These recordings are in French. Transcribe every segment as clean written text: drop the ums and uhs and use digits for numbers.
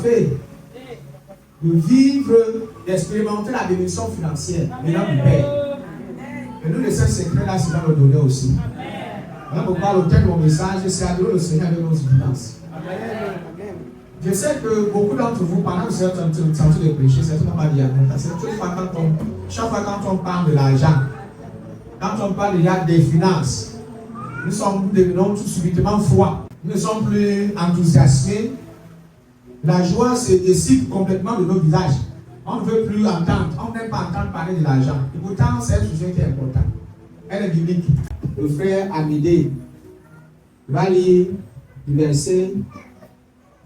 soifé de vivre, d'expérimenter la bénédiction financière venant du Père. Et nous, les saints secrets, là, c'est dans le donner aussi. Voilà pourquoi le thème de mon message, c'est adorer le Seigneur avec nos finances. Je sais que beaucoup d'entre vous, pendant que vous êtes en train de prêcher, c'est tout normal. Parce que chaque fois quand on parle de l'argent, quand on parle des finances, nous devenons tout subitement froids. Nous ne sommes plus enthousiasmés. La joie se dissipe complètement de nos visages. On ne veut plus entendre, on n'aime pas entendre parler de l'argent. Et pourtant, c'est un sujet qui est important. Elle est biblique. Le frère Amidé va lire du verset,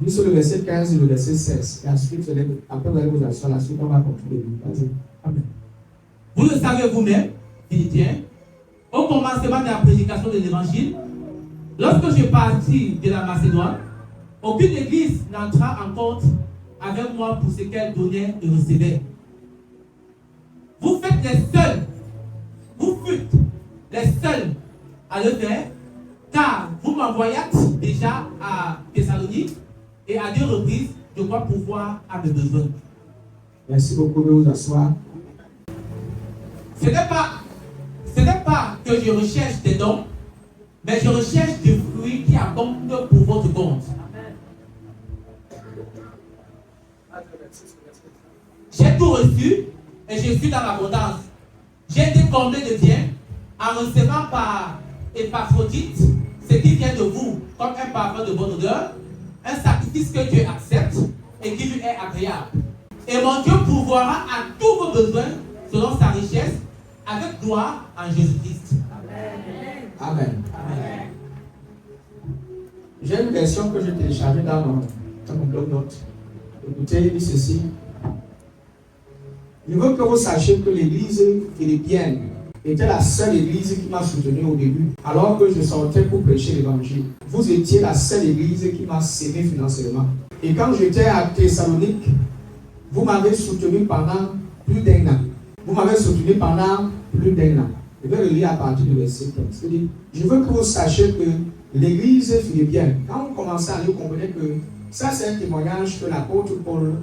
sur le verset 15 et le verset 16. Et ensuite, après vous allez vous asseoir, la suite, on va continuer. Vas-y. Amen. Vous le savez vous-même, Philippiens, au commencement de la prédication de l'évangile, lorsque je partis de la Macédoine, aucune église n'entra en compte avec moi pour ce qu'elle donnait et recevait. Vous faites les seuls, vous fûtes les seuls à le faire, car vous m'envoyâtes déjà à Thessalonique et à 2 reprises, je crois pouvoir à mes besoins. Merci beaucoup de vous asseoir. Ce n'est pas que je recherche des dons, mais je recherche des fruits qui abondent pour votre compte. J'ai tout reçu et je suis dans l'abondance. J'ai été comblé de biens en recevant par Épaphrodite ce qui vient de vous comme un parfum de bonne odeur, un sacrifice que Dieu accepte et qui lui est agréable. Et mon Dieu pourvoira à tous vos besoins selon sa richesse avec gloire en Jésus-Christ. Amen. Amen. J'ai une version que j'ai téléchargée dans mon bloc-notes. Écoutez, il dit ceci. Je veux que vous sachiez que l'église philippienne était la seule église qui m'a soutenu au début, alors que je sortais pour prêcher l'évangile. Vous étiez la seule église qui m'a servi financièrement. Et quand j'étais à Thessalonique, vous m'avez soutenu pendant plus d'1 an. Vous m'avez soutenu pendant plus d'1 an. Je vais le lire à partir du verset 15. Je veux que vous sachiez que l'église philippienne, quand vous commencez à lire, vous comprenez que ça, c'est un témoignage que l'apôtre Paul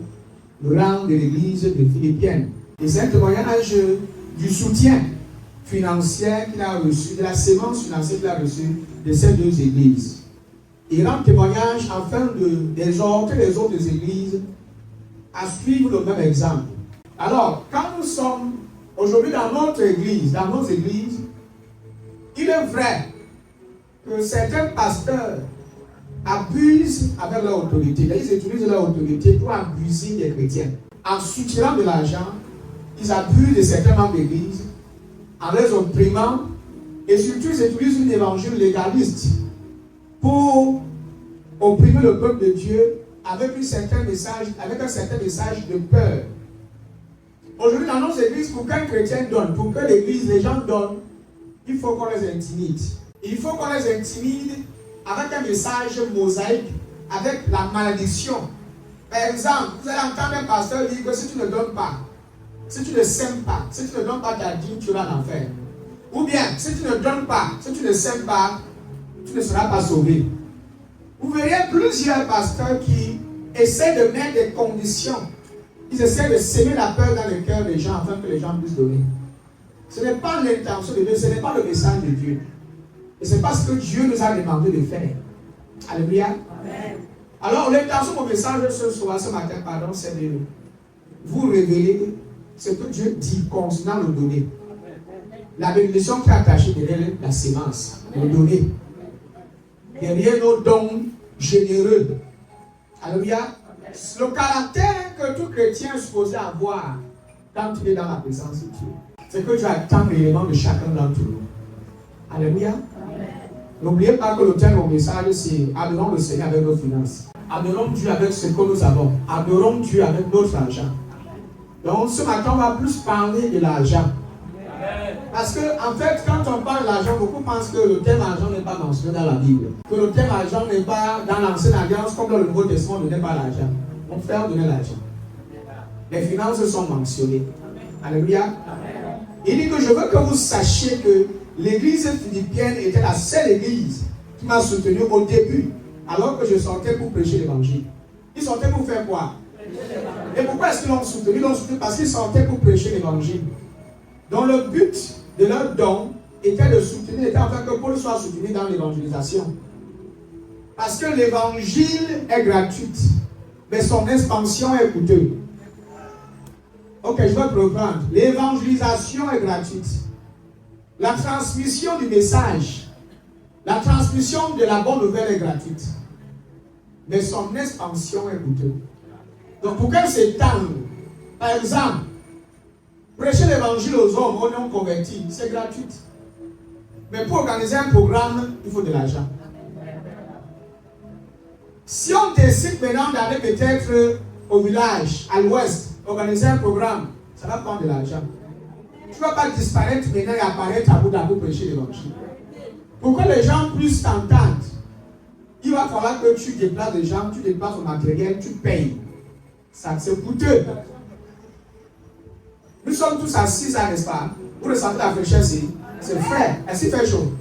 rend de l'église de Philippienne. Et c'est un témoignage du soutien financier qu'il a reçu, de la sémence financière qu'il a reçue de ces deux églises. Il rend témoignage afin d'exhorter les autres églises à suivre le même exemple. Alors, quand nous sommes aujourd'hui dans notre église, dans nos églises, il est vrai que certains pasteurs abusent avec leur autorité. Ils utilisent leur autorité pour abuser des chrétiens. En soutirant de l'argent, ils abusent de certains membres d'église, en les opprimant, et surtout ils utilisent un évangile légaliste pour opprimer le peuple de Dieu avec un certain message de peur. Aujourd'hui, dans nos églises, pour qu'un chrétien donne, pour que l'église, les gens donnent, il faut qu'on les intimide. Il faut qu'on les intimide avec un message mosaïque, avec la malédiction. Par exemple, vous allez entendre un pasteur dire que si tu ne donnes pas, si tu ne sèmes pas, si tu ne donnes pas ta dîme, tu vas en enfer. Ou bien, si tu ne donnes pas, si tu ne sèmes pas, tu ne seras pas sauvé. Vous verrez plusieurs pasteurs qui essaient de mettre des conditions. Ils essaient de s'aimer la peur dans le cœur des gens afin que les gens puissent donner. Ce n'est pas l'intention de Dieu, ce n'est pas le message de Dieu. Et c'est pas ce que Dieu nous a demandé de faire. Alléluia. Amen. Alors, l'intention de mon message ce matin, c'est de vous révéler ce que Dieu dit concernant le donner. La bénédiction qui est attachée derrière la sémence, le donner. Derrière nos dons généreux. Alléluia. Le caractère que tout chrétien est supposé avoir quand il est dans la présence de Dieu, c'est que Dieu attend réellement de chacun d'entre nous. Alléluia. N'oubliez pas que le thème de mon message, c'est adorons le Seigneur avec nos finances. Adorons Dieu avec ce que nous avons. Adorons Dieu avec notre argent. Donc ce matin, on va plus parler de l'argent. Parce que, en fait, quand on parle d'argent, beaucoup pensent que le thème argent n'est pas mentionné dans la Bible. Que le thème argent n'est pas dans l'Ancienne Alliance, comme dans le Nouveau Testament, on ne donnait pas l'argent. Mon frère donnait l'argent. Les finances sont mentionnées. Alléluia. Il dit que je veux que vous sachiez que l'église philippienne était la seule église qui m'a soutenu au début, alors que je sortais pour prêcher l'évangile. Ils sortaient pour faire quoi? Et pourquoi est-ce qu'ils l'ont soutenu? Ils l'ont soutenu parce qu'ils sortaient pour prêcher l'évangile. Donc le but de leur don était de soutenir, était en fait que Paul soit soutenu dans l'évangélisation. Parce que l'évangile est gratuite, mais son expansion est coûteuse. Ok, je vais te reprendre. L'évangélisation est gratuite. La transmission du message, la transmission de la bonne nouvelle est gratuite. Mais son expansion est coûteuse. Donc pour qu'elle s'étende, par exemple, prêcher l'évangile aux hommes, aux non convertis, c'est gratuit. Mais pour organiser un programme, il faut de l'argent. Si on décide maintenant d'aller peut-être au village, à l'ouest, organiser un programme, ça va prendre de l'argent. Tu ne vas pas disparaître maintenant et apparaître à Bouddha pour prêcher l'évangile. Pour que les gens puissent t'entendre, il va falloir que tu déplaces les gens, tu déplaces le matériel, tu payes. Ça, c'est coûteux. Nous sommes tous assis là, n'est-ce pas? Vous ressentez la fraîcheur ici? C'est frais. Est-ce qu'il fait chaud?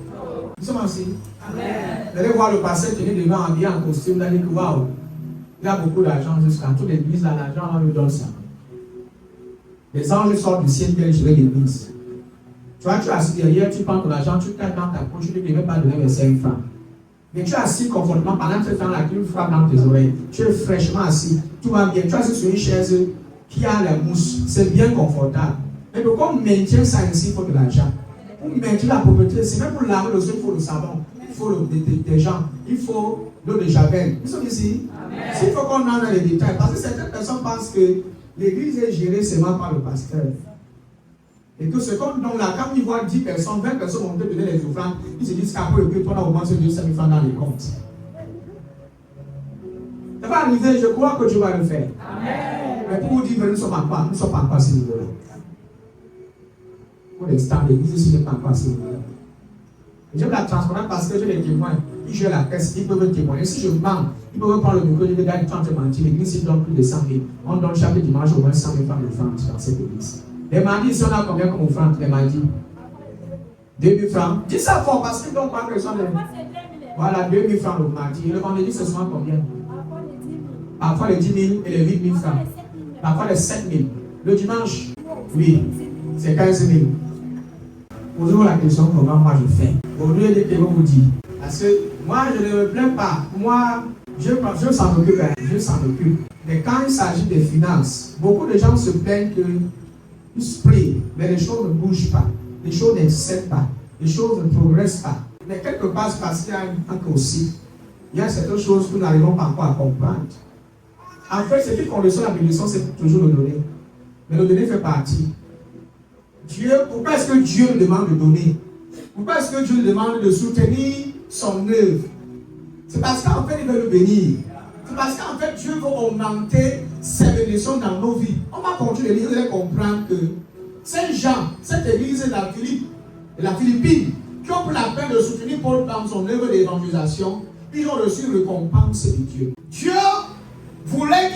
Nous sommes assis. Vous allez voir le pasteur tenir devant habillé en costume, vous allez dire waouh, il a beaucoup d'argent jusqu'à toute l'église, là, l'argent, on lui donne ça. Les anges sortent du ciel, viennent gérer l'église. Tu vois, tu es assis derrière, tu prends ton argent, tu tapes dans ta poche, tu ne peux même pas donner les 5 francs. Mais tu es assis confortablement pendant ce temps-là, tu frappes dans tes oreilles. Tu es fraîchement assis, tout va bien. Tu es assis sur une chaise qui a la mousse, c'est bien confortable. Mais pour qu'on maintienne ça ici, il faut de l'argent. Pour maintenir la propriété, c'est même pour laver le sol, il faut le savon, il faut le détergent, il faut l'eau de javel. Nous sommes ici. S'il faut qu'on en ait les détails, parce que certaines personnes pensent que l'église est gérée seulement par le pasteur. Et que ce qu'on donne là, quand ils voient 10 personnes, 20 personnes vont te donner les offrandes, ils se disent qu'après le culte, on a augmenté Dieu 5 000 francs dans les comptes. Ça va arriver, je crois que Dieu va le faire. Amen. Mais pour vous dire, nous ne sommes pas encore à ce niveau-là. Pour l'instant, l'église ici n'est pas encore à ce niveau-là. J'aime la transparence parce que j'ai les témoins. Ils jouent la caisse, ils peuvent témoigner. Si je mens, ils peuvent prendre le micro et dire, gars, tu te mentir. L'église, ils donnent plus de 100 000. On donne chaque dimanche au moins 100 000 francs d'offrande dans cette église. Les mardis, si on a combien comme offrande les mardis? 2 000 francs. Dis ça fort parce qu'ils donnent pas personne. Voilà, 2 000 francs le mardi. Et le vendredi, ce sera combien? Parfois les 10 000 et les 8 000 francs. Parfois les 7 000. Le dimanche, oui, c'est 15 000. Posez-vous la question comment moi je fais. Au lieu de que vous dire. Parce que moi je ne me plains pas. Moi, je s'en occupe. Je s'en occupe. Mais quand il s'agit des finances, beaucoup de gens se plaignent qu'ils se prient, mais les choses ne bougent pas. Les choses n'excèdent pas. Les choses ne progressent pas. Mais quelque part, c'est parce qu'il y a un manque aussi. Il y a certaines choses que nous n'arrivons pas encore à comprendre. En fait, ce qui conditionne la bénédiction, c'est toujours le donner. Mais le donner fait partie. Dieu, pourquoi est-ce que Dieu nous demande de donner? Pourquoi est-ce que Dieu nous demande de soutenir son œuvre? C'est parce qu'en fait, il veut nous bénir. C'est parce qu'en fait, Dieu veut augmenter ses bénédictions dans nos vies. On va continuer de lire et comprendre que ces gens, cette église de la Philippine, qui ont pris la peine de soutenir Paul dans son œuvre d'évangélisation, ils ont reçu une récompense de Dieu. Dieu voulait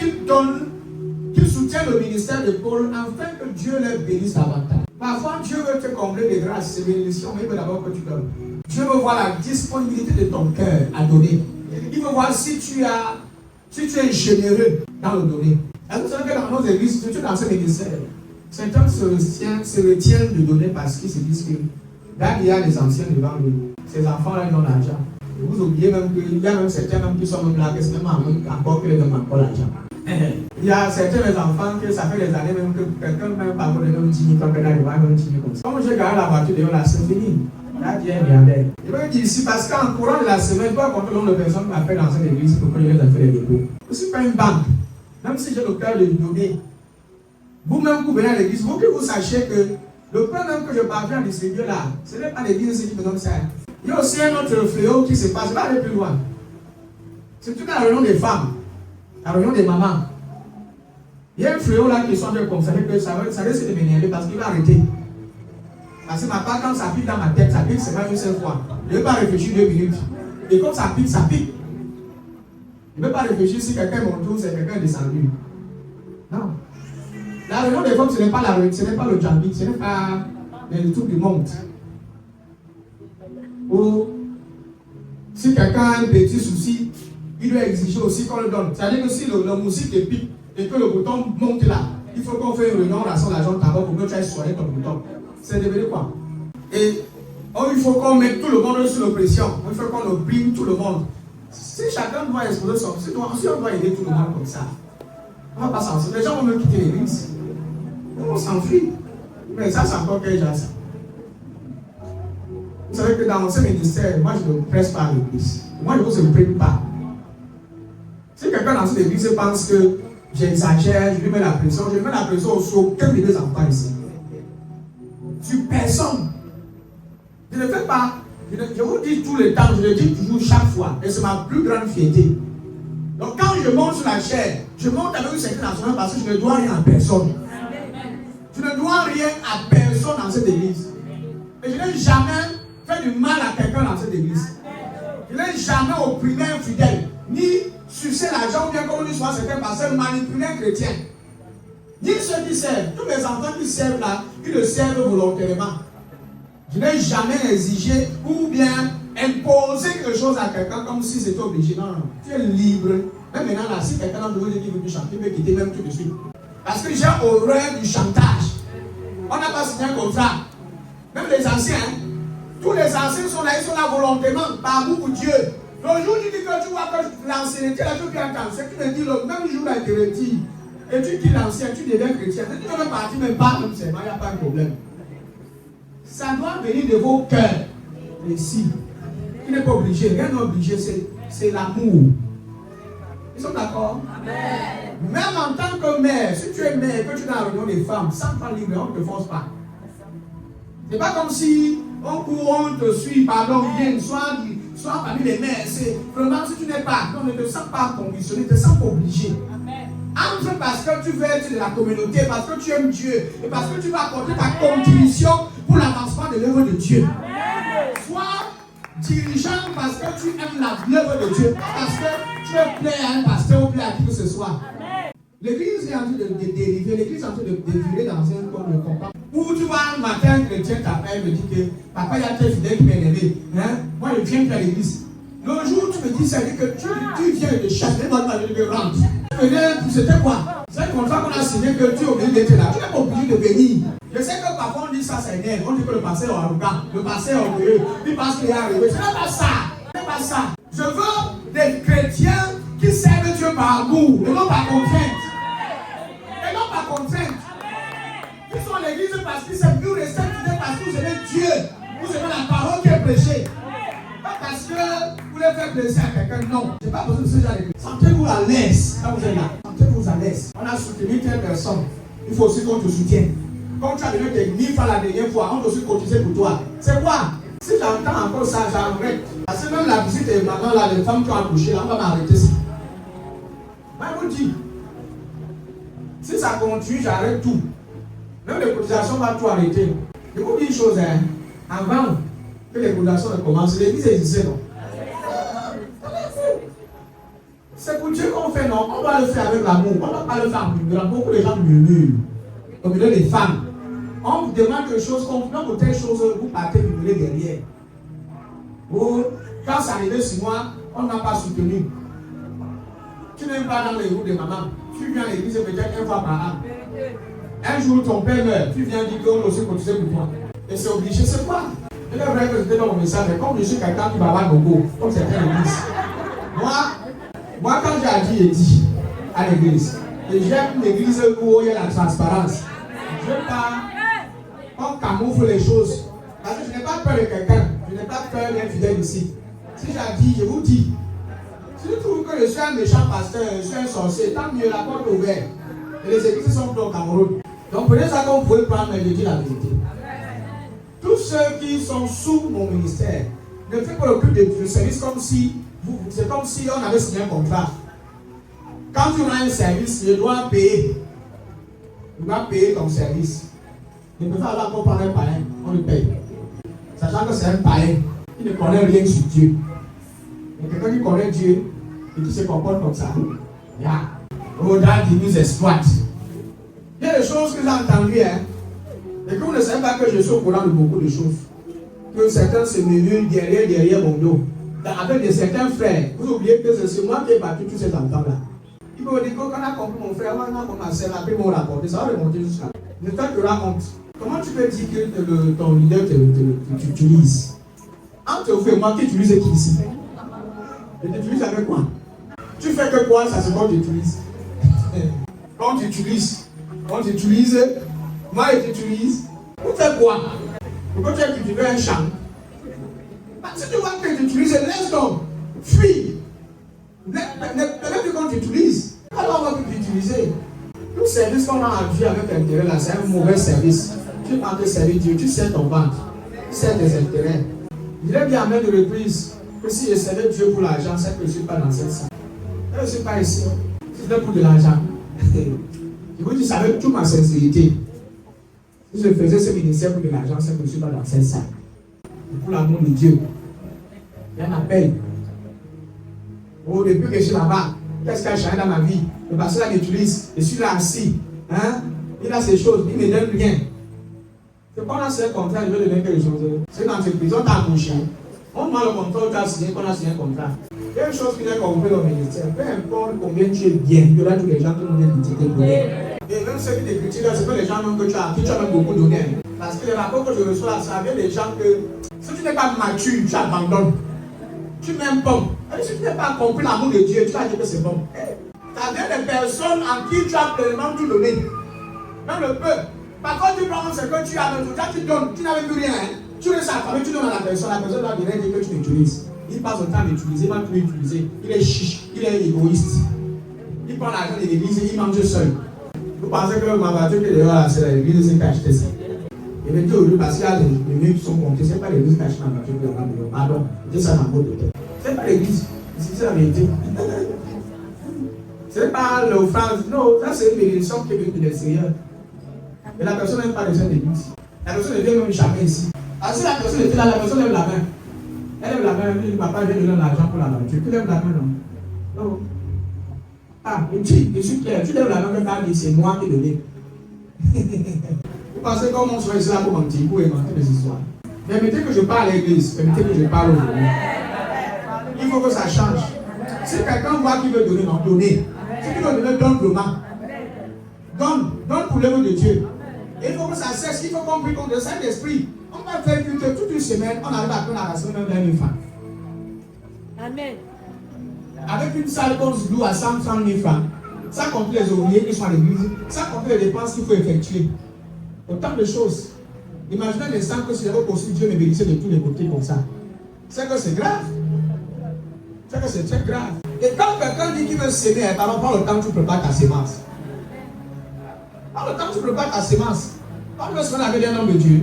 qu'il soutienne le ministère de Paul afin que Dieu les bénisse davantage. Parfois, Dieu veut te combler de grâce, de bénédictions, mais il veut d'abord que tu donnes. Dieu veut voir la disponibilité de ton cœur à donner. Il veut voir si tu es généreux dans le donner. Est-ce que vous savez que dans nos églises, surtout dans ce ministère, certains se retiennent de donner parce qu'ils se disent que là, il y a des anciens devant nous. Ces enfants-là, ils ont l'argent. Vous oubliez même qu'il y a même certains qui sont même là, qui sont même encore que les donnent encore l'argent. Il y a certains enfants que ça fait des années même que quelqu'un même pas pour les mêmes 10 000 quand il arrive à même 10 000 comme ça. Comme j'ai gagné la voiture de là, c'est fini. Là, Dieu regardait. Je veux dire ici parce qu'en courant de la semaine, je dois compter le nombre de personnes qui m'appellent dans cette église pour que je les ai fait les dépôts. Je ne suis pas une banque. Même si j'ai le cœur de donner, vous-même vous venez à l'église, vous que vous sachiez que le pain même que je parviens à distribuer là, ce n'est pas l'église qui me donne ça. Il y a aussi un autre fléau qui se passe, je vais aller plus loin. C'est toute la réunion des femmes, la réunion des mamans. Il y a un fléau là qui sont en train de concerner que ça risque de m'énerver parce qu'il va arrêter. Parce que ma part, quand ça pique dans ma tête, ça pique seulement une seule fois. Je ne vais pas réfléchir 2 minutes. Et comme ça pique, ça pique. Je ne vais pas réfléchir si quelqu'un monte ou si quelqu'un est descendu. Non. La réunion des femmes, ce n'est pas la réunion, ce n'est pas le jambi, ce n'est pas le truc du monde. Ou si quelqu'un a un petit souci, il doit exiger aussi qu'on le donne. C'est-à-dire que si la musique est pique et que le bouton monte là, il faut qu'on fasse une réunion, on rassemble l'argent d'abord pour que tu ailles soigner ton bouton. C'est devenu quoi? Et il faut qu'on mette tout le monde sous l'oppression. Il faut qu'on opprime tout le monde. Si chacun doit exposer son... Si on doit aider tout le monde comme ça, on ne va pas s'en sortir. Les gens vont même quitter l'église. On s'enfuit. Mais ça, c'est encore quelque chose. Vous savez que dans ce ministère, moi, je ne presse pas l'église. Moi, je ne vous prête pas. Si quelqu'un dans cette église pense que j'exagère, je lui mets la pression, je lui mets la pression sur aucun de mes enfants ici. Sur personne. Je ne fais pas. Je vous dis tout le temps, je le dis toujours chaque fois. Et c'est ma plus grande fierté. Donc quand je monte sur la chair, je monte avec une certaine assurance parce que je ne dois rien à personne. Je ne dois rien à personne dans cette église. Et je n'ai jamais fait du mal à quelqu'un dans cette église. Je n'ai jamais opprimé un fidèle, ni sucé l'argent ou bien comme on dit souvent certains pasteurs manipuler un chrétien. Ni ceux qui servent, tous mes enfants qui servent là, qui le servent volontairement. Je n'ai jamais exigé ou bien imposé quelque chose à quelqu'un comme si c'était obligé. Non, non, tu es libre. Même maintenant, là, si quelqu'un de vous dit qu'il veut chanter, il peut quitter même tout de suite. Parce que j'ai horreur du chantage. On n'a pas signé un contrat. Même les anciens, tous les anciens sont là, ils sont là volontairement, par amour pour Dieu. Le jour où tu dis que tu vois que l'ancienneté, là, tu viens cancer, tu me dis le même jour là, tu retires. Et tu dis l'ancien, tu deviens chrétien. Tu peux même partir, même pas, même seulement, il n'y a pas de problème. Ça doit venir de vos cœurs. Ici. Il n'est pas obligé, rien n'est obligé, c'est l'amour. Ils sont d'accord? Amen. Même en tant que mère, si tu es mère, que tu es dans la réunion des femmes, sans pas libre, on ne te force pas. C'est pas comme si on court, on te suit, pardon, viens, sois parmi les mères. C'est vraiment si tu n'es pas, on ne te sens pas conditionné, ne te sens pas obligé. Entre parce que tu veux être de la communauté, parce que tu aimes Dieu, et parce que tu vas apporter ta contribution pour l'avancement de l'œuvre de Dieu. Sois dirigeant parce que tu aimes l'œuvre de Dieu, parce que tu veux plaire à un pasteur ou plaire à qui que ce soit. L'église est en train de dériver, l'église est en train de dévirer dans un corps de compas. Où tu vois un matin, un chrétien t'appelle et me dit que papa, il y a tel fidèle qui m'est élevé. Moi, je viens à l'église. Le jour où tu me dis, ça veut dire que tu viens de chasser, moi, je rentre. C'était quoi? C'est un contrat qu'on a signé que tu es obligé d'être là. Tu n'es pas obligé de venir. Je sais que parfois on dit ça, c'est énerve. On dit que le pasteur est arrogant, le pasteur est orgueilleux. Il pense qu'il est arrivé. Ce n'est pas ça. Ce n'est pas ça. Je veux des chrétiens qui servent Dieu par amour et non par contrainte. Et non par contrainte. Ils sont à l'église parce qu'ils s'aiment, vous restez fidèles parce que vous aimez Dieu. Vous aimez la parole qui est prêchée. Pas parce que vous voulez faire plaisir à quelqu'un, non. Je n'ai pas besoin de ce genre de choses. Sentez-vous à l'aise quand vous êtes là. Sentez-vous à l'aise. On a soutenu telle personne. Il faut aussi qu'on te soutienne. Comme tu as donné tes 1000 francs la dernière fois, on doit aussi cotiser pour toi. C'est quoi? Si j'entends encore ça, j'arrête. Parce que même la visite des mamans, là, les femmes qui ont accouché, là, on va m'arrêter ça. Moi, je vous dis, si ça continue, j'arrête tout. Même les cotisations, on va tout arrêter. Je vous dis une chose, hein. Avant que les cotisations ne commencent, l'église existait, non? C'est pour Dieu qu'on fait, non? On doit le faire avec l'amour. On ne doit pas le faire en murmurant. Beaucoup de gens murmurent. Au milieu des femmes. On vous demande quelque chose, on vous telle chose, vous partez murmurer derrière. Ou, quand ça arrivait sur moi, on n'a pas soutenu. Tu n'es pas dans les groupes de maman. Tu viens à l'église peut-être une fois par an. Un jour, ton père meurt. Tu viens dire qu'on aussi cotiser pour toi. Et c'est obligé, c'est quoi? Il est vrai que c'était dans mon message, mais comme je suis quelqu'un qui va avoir beaucoup, comme c'était l'église. Moi, quand j'ai dit à l'église, et j'aime une église où il y a la transparence. Je ne veux pas qu'on camoufle les choses. Parce que je n'ai pas peur de quelqu'un. Je n'ai pas peur d'un fidèle ici. Si j'ai dit, je vous dis. Si je trouve que je suis un méchant pasteur, je suis un sorcier, tant mieux, la porte est ouverte. Et les églises sont plus au Cameroun. Donc prenez ça comme vous pouvez prendre, mais je dis la vérité. Tous ceux qui sont sous mon ministère ne font pas le plus de service comme si, c'est comme si on avait signé un contrat. Quand tu rends un service, je dois payer. Tu dois payer ton service. Je ne peux pas avoir prendre un païen, on le paye. Sachant que c'est un païen qui ne connaît rien sur Dieu. Mais quelqu'un qui connaît Dieu et qui se comporte comme ça, Roda qui nous exploite. Il y a des choses que j'ai entendues, hein, et que vous ne savez pas que je suis au courant de beaucoup de choses. Que certains se murmurent derrière mon dos. avec certains frères, vous oubliez que c'est moi qui ai battu tous ces enfants-là. Il faut dire qu'on a compris mon frère, on a commencé à appeler mon rapport, ça va remonter jusqu'à là. Mais toi, tu auras honte. Comment tu peux dire que ton leader t'utilise? Entre vous et moi, qui utilise qui ici? Et tu utilises avec quoi? Tu fais que quoi? Ça c'est qu'on t'utilise. On t'utilise. Moi je t'utilise. Pour faire quoi? Pourquoi tu as cultivé un champ? Si tu vois que tu utilises, laisse donc. Fuis. Ne plus qu'on t'utilise. Alors on va plus t'utiliser. Tout service qu'on a en vie avec intérêt là, c'est un mauvais service. Tu es en train de servir Dieu, tu sers ton ventre, tu sers tes intérêts. Je l'ai dit à maintes reprises que si je servais Dieu pour l'argent, c'est que je ne suis pas dans cette salle. Je ne suis pas ici. Si c'était pour de l'argent. Je vous dis ça avec toute ma sincérité. Si je faisais ce ministère pour de l'argent, c'est que je ne suis pas dans cette salle. Pour l'amour de Dieu. Il y a un appel. Oh, depuis que je suis là-bas, qu'est-ce qu'il y a changé dans ma vie? Le pasteur m'utilise, je suis là assis. Hein? Il a ces choses, il ne me donne rien. C'est pas là, c'est un contrat, je vais donner quelque chose. C'est dans cette prison, tu as accouché. On demande le contrat, tu as signé, qu'on a signé un contrat. Il y a une chose qui est compris au ministère. Peu importe combien tu es bien, il y aura tous les gens qui vont te critiquer pour rien. Et même ceux qui te critiquent, c'est pas les gens même que tu as même beaucoup donné. Parce que les rapports que je reçois, ça vient des gens que si tu n'es pas mature, tu abandonnes. Tu m'aimes pas. Et si tu n'as pas compris l'amour de Dieu, tu vas dire que c'est bon. Ça vient des personnes en qui tu as pleinement tout donné. Même le peu. Par contre, tu prends ce que tu as, tu donnes, tu n'avais plus rien. Hein? Tu laisses sa famille, tu donnes à la personne va dire que tu l'utilises. Il passe le temps d'utiliser, il va plus l'utiliser. Il est chiche, il est égoïste. Il prend l'argent de l'église et il mange seul. Vous pensez que ma voiture qui est dehors, c'est l'église qui a acheté ça. Et bien, aujourd'hui, parce qu'il y a les minutes qui sont comptées, ce n'est pas l'église qui a acheté ma voiture qui est dehors. Pardon, je dis ça dans votre tête. Ce n'est pas l'église, c'est la vérité. Ce n'est pas l'offrande, non, ça c'est une bénédiction qui vient de l'extérieur. Mais la personne n'aime pas les gens d'église. La personne ne vient même jamais ici. Alors si la personne était là, la personne lève la main. Elle lève la main, elle dit, papa, je vais donner l'argent pour la voiture. Tu lèves la main, non? Non. Ah, il dit, je suis clair, tu lèves la main, quand tu dis, c'est moi qui le dis. Vous pensez comment on soit ici là pour mentir, pour inventer des histoires. Permettez que je parle à l'église, permettez que je parle aujourd'hui. Il faut que ça change. Si quelqu'un voit qu'il veut donner, non, donner. Si tu veux donner, donne vraiment. Donne pour l'œuvre de Dieu. Et il faut que ça cesse, il faut comprendre qu'on le Saint-Esprit. On va faire que toute une semaine, on arrive à prendre la ration de 20 000 francs. Amen. Avec une salle qu'on se loue à 100 000 francs, ça compte les ouvriers qui sont à l'église, ça compte les dépenses qu'il faut effectuer. Autant de choses. Imaginez l'instant que si j'avais construit Dieu me bénissait de tous les côtés comme ça. C'est que c'est grave. C'est que c'est très grave. Et quand quelqu'un dit qu'il veut s'aimer, par le temps que tu prépares ta sémence. Par le temps que tu prépares ta sémence. Quand tu veux se faire avec un homme de Dieu,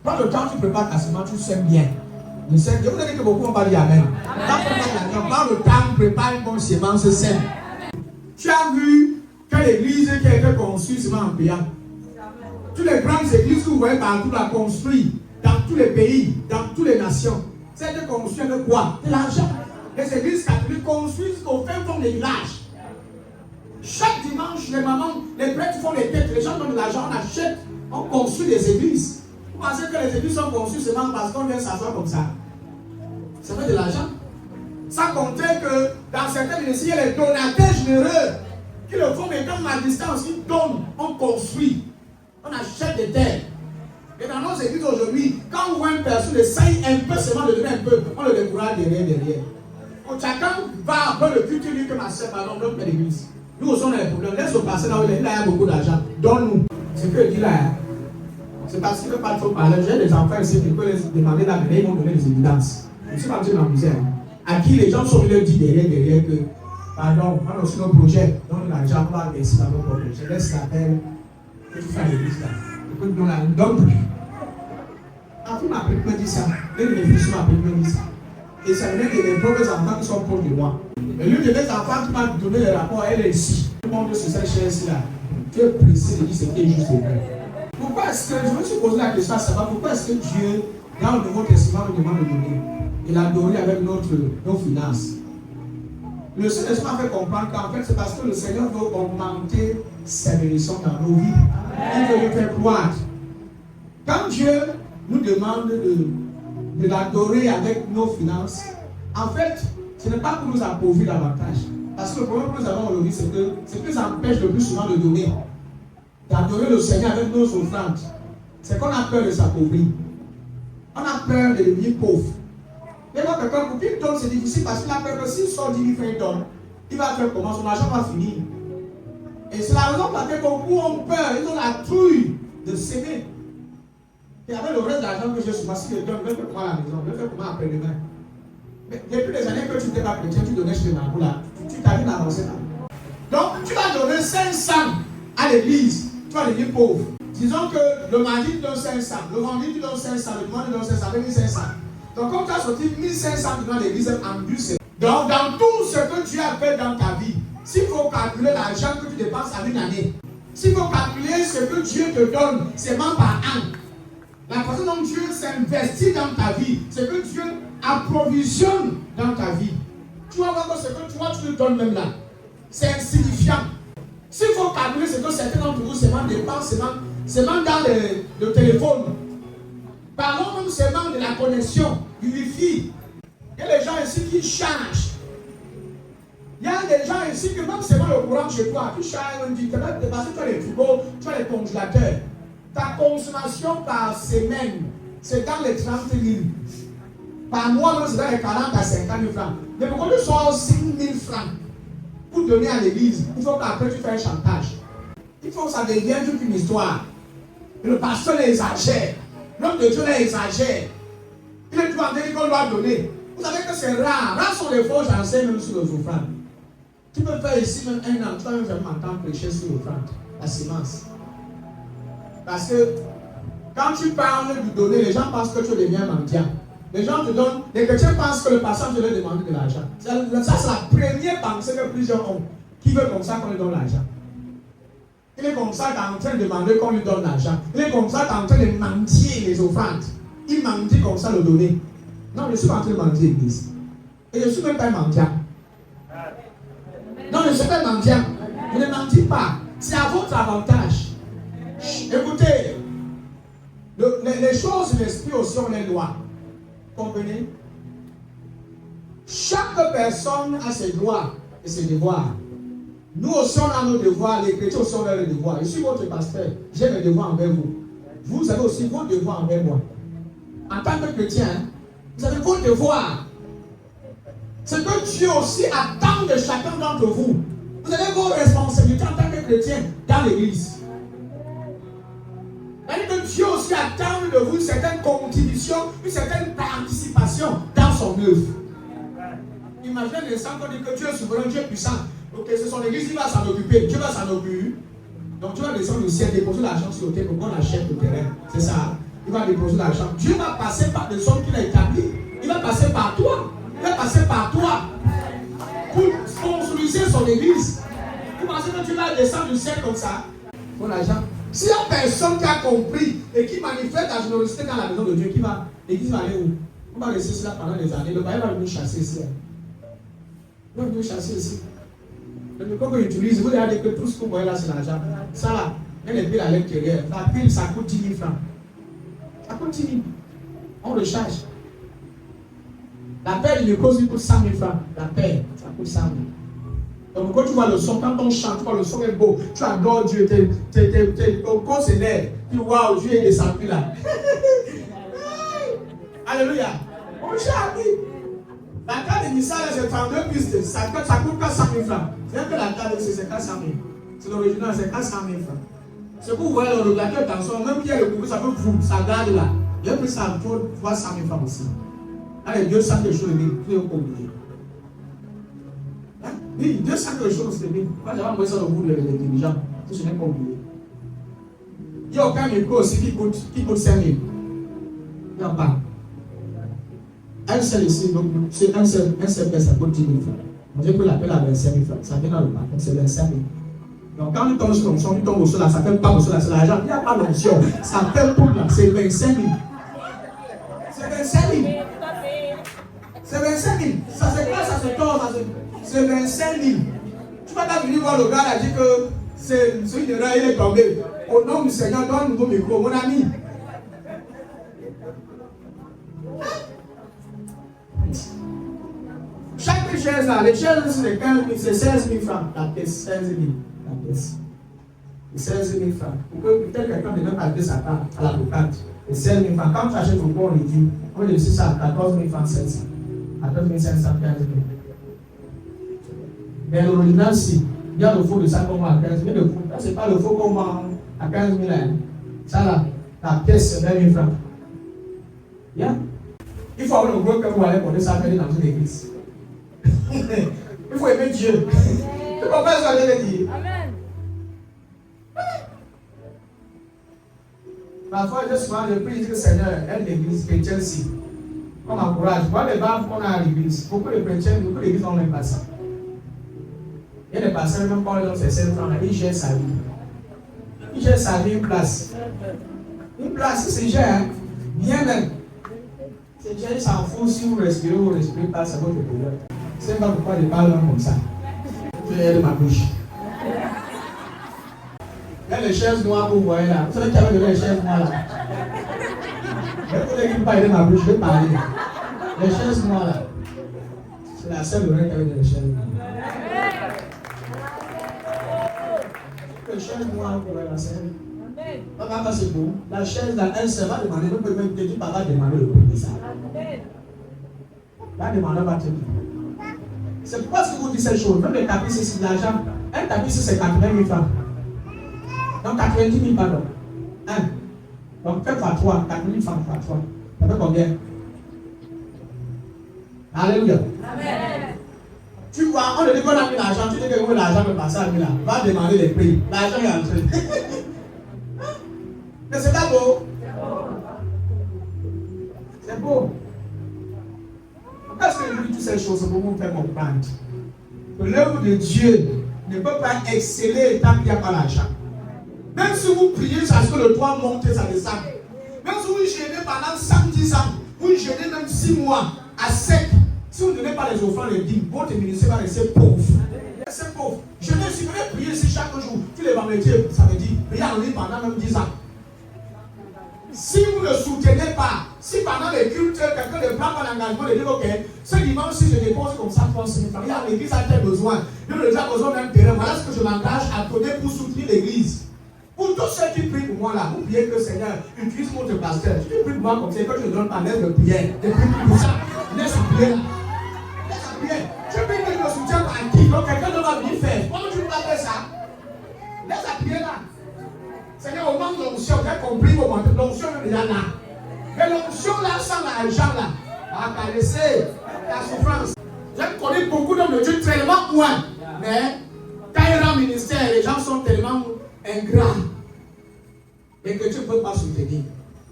par le temps que tu prépares ta sémence, tu sèmes bien. Je vous ai dit que beaucoup ont parlé Amen. Par le temps, prépare une bonne sémence saine. Tu as vu que l'église qui a été construite seulement en payant. Toutes les grandes églises que vous voyez partout la construire, dans tous les pays, dans toutes les nations. C'est de construire de quoi? De l'argent. Les églises catholiques construisent au fin fond des villages. Chaque dimanche, les mamans, les prêtres font les têtes, les gens donnent de l'argent, on achète, on construit des églises. Vous pensez que les églises sont construites seulement parce qu'on vient s'asseoir comme ça? Ça fait de l'argent. Sans compter que dans certaines églises, il y a les donateurs généreux qui le font, mais comme à distance, ils donnent, on construit, on achète des terres. Et dans nos églises aujourd'hui, quand on voit une personne essaye un peu seulement de donner un peu, on le décourage derrière. Quand chacun va après le culte, il dit que ma soeur, pardon, donne pas l'église. Nous aussi on a des problèmes. Laisse au passer là où il a beaucoup d'argent. Donne-nous. C'est que il dit là. C'est parce qu'il ne veut pas trop parler. J'ai des enfants ici qui peuvent les demander là, mais ils vont donner des évidences. Je ne suis pas dans la misère. À qui les gens sont venus dire derrière que, pardon, on a aussi nos projets, donne l'argent, on va investir dans nos projets. Je laisse l'appel que tu fais à l'église là. Écoute, on ne donne plus. Après, ma prête me dit ça. Et mes fils me dit ça. Et ça venait des pauvres enfants qui sont proches de moi. Mais l'une de mes enfants qui m'a donné le rapport, elle est ici. Tout le monde sur cette chaise-là. Tu es précis de dire ce qui est juste et vrai. Pourquoi est-ce que, je me suis posé la question à savoir, pourquoi est-ce que Dieu, dans le Nouveau Testament, nous demande de donner? Il a donné avec nos finances. Le Saint-Esprit m'a fait comprendre qu'en fait, c'est parce que le Seigneur veut augmenter sa bénédiction dans nos vies. Il veut nous faire croître. Quand Dieu nous demande de l'adorer avec nos finances, en fait, ce n'est pas pour nous appauvrir davantage. Parce que le problème que nous avons aujourd'hui, c'est que ce qui nous empêche le plus souvent de donner, d'adorer le Seigneur avec nos offrandes, c'est qu'on a peur de s'appauvrir. On a peur de devenir pauvre. Et moi, quelqu'un, pour qu'il donne, c'est difficile parce qu'il a peur que s'il sort 10 000 francs, il donne. Il va faire comment? Son argent va finir. Et c'est la raison pour laquelle beaucoup ont peur, ils ont la trouille de s'aimer. Et avec le reste de l'argent que j'ai souvent, si je donne, je vais faire comment à la maison, je vais faire comment après-demain. Mais depuis des années que tu n'étais pas chrétien, tu donnais chez les marabouts là, tu t'arrives à avancer là. Donc, tu vas donner 500 à l'église, tu vas devenir pauvre. Disons que le mardi tu donnes 500, le vendredi tu donnes 500, le dimanche tu donnes 500, avec 1500. Donc, comme tu as sorti 1500 dans l'église en bus, donc dans tout ce que tu as fait dans ta vie, s'il faut calculer l'argent que tu dépenses en une année, s'il faut calculer ce que Dieu te donne seulement par an, la façon dont Dieu s'investit dans ta vie, ce que Dieu approvisionne dans ta vie, tu vas voir que ce que toi tu te donnes même là, c'est insignifiant. S'il faut calculer ce que certains d'entre vous seulement dépensent, seulement dans le téléphone, parlons même seulement de la connexion, du wifi. Il y a des gens ici qui chargent. Il y a des gens ici qui même seulement le courant chez toi, tu charges un dit, parce que tu as les frigos, tu as les congélateurs. Ta consommation par semaine, c'est dans les 30 000. Par mois, c'est dans les 40 à 50 000 francs. Mais pourquoi tu sors 5 000 francs pour donner à l'église? Il faut qu'après tu fasses un chantage. Il faut que ça devienne toute une histoire. Le pasteur exagère. L'homme de Dieu exagère. Il est tout en train qu'on doit donner. Vous savez que c'est rare. Rares sont les faux j'enseigne même sur les offrandes. Tu peux faire ici même un an, tu vas même faire m'entendre prêcher sur l'offrande, la semence. Parce que quand tu parles de donner, les gens pensent que tu deviens mendiant. Les gens te donnent, les chrétiens pensent que le pasteur te leur demande de l'argent. Ça, c'est la première pensée que plusieurs ont. Qui veut comme ça qu'on lui donne l'argent? Il est comme ça en train de demander qu'on lui donne l'argent. Il est comme ça en train de mendier les offrandes. Il mendie comme ça le donner. Non, je ne suis pas en train de mendier l'église. Et je ne suis même pas mendiant. Non, je ne suis pas mendiant. Je ne mendie pas. C'est à votre avantage. Écoutez, les choses de l'esprit aussi ont les lois. Comprenez? Chaque personne a ses droits et ses devoirs. Nous aussi on a nos devoirs, les chrétiens aussi ont leurs devoirs. Je suis votre pasteur, j'ai mes devoirs envers vous. Vous avez aussi vos devoirs envers moi. En tant que chrétien, vous avez vos devoirs. Ce que Dieu aussi attend de chacun d'entre vous. Vous avez vos responsabilités en tant que chrétien dans l'église. C'est-à-dire que Dieu aussi attend de vous une certaine contribution, une certaine participation dans son œuvre. Imaginez les gens qui disent que Dieu est souverain, Dieu est puissant. Ok, c'est son église, il va s'en occuper. Dieu va s'en occuper. Donc tu vas descendre au ciel, déposer l'argent sur le terrain pour qu'on achète le terrain. C'est ça. Il va déposer l'argent. Dieu va passer par des hommes qu'il a établis. Il va passer par toi. Il va passer par toi. Pour construire son église. Vous pensez que tu vas descendre du ciel comme ça? Pour l'argent. S'il n'y a personne qui a compris et qui manifeste la générosité dans la maison de Dieu, l'église va aller où? On va laisser cela pendant des années. Le bail va venir chasser ici. Il va venir chasser ici. Le micro que j'utilise, vous regardez que tout ce que vous voyez là, c'est l'argent. Ça là, il y a les piles à l'intérieur. La pile, ça coûte 10 000 francs. Ça coûte 10 000. On recharge. La paire de micro, il coûte 100 000 francs. La paire, ça coûte 100 000. Donc quand tu vois le son, quand on chante, tu vois le son est beau, tu adores Dieu, ton corps s'élève. Tu vois, waouh, Dieu est descendu là. Alléluia. On chante. La carte de Nissan, c'est 32 pistes. Ça coûte 400 000 francs. C'est que la carte de c'est 400 000. C'est l'original, c'est 400 000 francs. C'est pour vous voir le régulateur d'attention, même qui est le couvert, ça peut vous, ça garde là. Il y a plus ça pour 300 000 francs aussi. Allez, Dieu sent quelque chose de bien, tout est oublié. Oui, Dieu sent quelque chose de bien. Moi, j'avais envoyé ça au bout de l'intelligent. Tout ce n'est pas oublié. Il y a aucun micro aussi qui coûte 5 000. Il n'y a pas. Un seul ici, donc c'est un seul ça coûte 10 000 francs. On dit que l'appel à 25 000 francs. Ça vient dans le marché, c'est 25 000. Donc quand nous tombons sur l'onction, nous tombons sur là, ça ne fait pas au sol, c'est l'argent. Il n'y a pas d'onction. Ça fait tout là, c'est 25 000. C'est 25 000. C'est 25 000. Ça se passe, ça se tord, c'est 25 000. Tu ne vas pas venir voir le gars et dire que c'est celui de là, il est tombé. Au nom du Seigneur, donne un nouveau micro, mon ami. Chaque chaise là, les chaises c'est 15 000, c'est 16 000 francs. La pièce, 16 000. La pièce. C'est 16 000 francs. Pour que peut-être quelqu'un ne donne pas de sa part à l'avocate. C'est 16 000 francs. Quand tu achètes ton corps, on dit, on est dessus ça à 14 000 francs 700. À 14 500, 15 000. Mais l'original, si. Il y a le faux de ça qu'on vend à 15 000. Le faux, là, c'est pas le faux qu'on vend à 15 000. Hein. Ça là, la pièce, c'est 20 000 francs. Yeah. Il faut avoir le gros cœur pour aller porter ça dans une église. Il faut aimer Dieu. Tu comprends ce que je veux dire? Amen. Parfois, je prie que le Seigneur aide l'église chrétienne ici. On m'encourage. Voilà les baves qu'on a à l'église. Beaucoup de chrétiens, beaucoup d'églises n'ont même pas ça. Il y a des pasteurs, même quand ils ont ces 7 francs, ils gèrent sa vie. Ils gèrent sa vie, une place. Une place, c'est gère, bien même. C'est déjà, ils s'en foutent si vous respirez ou vous ne respirez pas, c'est votre problème. C'est pas pourquoi je parle comme ça. Je vais aller ma bouche. Il y a les chaises noires que vous voyez là. Vous savez qu'il y avait les chaises noires là. Vous voulez qu'il parle de ma bouche, je vais parler. Les chaises noires là. C'est la seule oreille qui avait les chaises noires. Les chaises noires, vous voyez la scène. Papa, c'est beau. La chaise là, elle se va demander, vous pouvez même te dire, papa, demander le prix de ça. Va demander, va te dire. C'est pourquoi je vous dis cette chose. Même les tapis, c'est de l'argent. Un tapis, c'est 80 000 francs. Donc 90 000, pardon. Hein? Donc fais fois 3, 80 000 francs fois 3. Ça fait combien? Alléluia. Amen. Tu vois, on ne dit qu'on a mis l'argent, tu dis que l'argent peut passer à 1000 là. Va demander les prix. L'argent est entré. Mais c'est pas beau. C'est beau. Pourquoi est-ce que je dis toutes ces choses pour vous faire comprendre que l'œuvre de Dieu ne peut pas exceller tant qu'il n'y a pas l'argent. Même si vous priez, ça ce que le toit monte, ça descend. Même si vous jeûnez pendant 110 ans, vous jeûnez même 6 mois à sec. Si vous ne donnez pas les offrandes et dîmes, votre ministère va rester pauvre. Rester pauvre. Je ne suis pas prier ici chaque jour. Tous les vendredis, ça veut dire prier en ligne pendant même 10 ans. Si vous ne soutenez pas, si pendant les cultes, quelqu'un ne prend pas l'engagement de dire ok, ce dimanche, si je dépose comme ça 3 000 francs, l'église a tel besoin, il a déjà besoin d'un terrain, voilà ce que je m'engage à donner pour soutenir l'église. Pour tous ceux qui prient pour moi là, vous priez que le Seigneur utilise votre pasteur. Si tu pries pour moi comme ça, quand je ne donne pas l'aide de prière, je prie pour ça, laisse la prière là. Laisse la prière. Tu pries que je me soutiens par qui? Donc quelqu'un ne va venir faire. Comment tu peux pas faire ça? Laisse la prière là. Seigneur, au moment de l'onction, j'ai compris au moment de l'onction est déjà là. Mais l'onction là, sans l'argent là, va caresser la souffrance. J'ai connu beaucoup d'hommes de Dieu tellement loin. Mais quand il rend ministère, les gens sont tellement ingrats. Et que tu ne peux pas soutenir.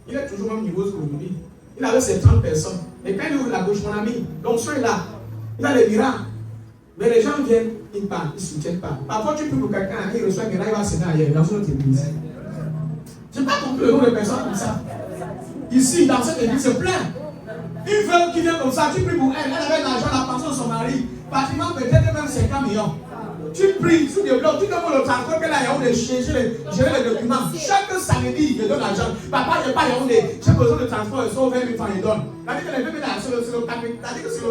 Il est toujours au même niveau qu'aujourd'hui. Il avait ses 30 personnes. Et quand il ouvre la bouche, mon ami, l'onction est là. Il a les miracles. Mais les gens viennent, ils parlent, ils ne soutiennent pas. Parfois, tu pries pour quelqu'un, il reçoit un miracle, il va s'aimer ailleurs, dans une autre église. Je n'ai pas compris le nombre de personnes comme ça. Ici, dans cette église, c'est plein. Une veuve qui vient comme ça, tu pries pour elle, elle avait l'argent, la pension de son mari, pratiquement peut-être même 50 millions. Tu pries, tu débloques, tu donnes le transport qu'elle a Yaoundé, gérer les documents. Chaque samedi, je donne l'argent. Papa, je n'ai pas Yaoundé, j'ai besoin de transport, ils sont 20 000 francs, ils donnent. C'est-à-dire que les 20 000 francs, c'est le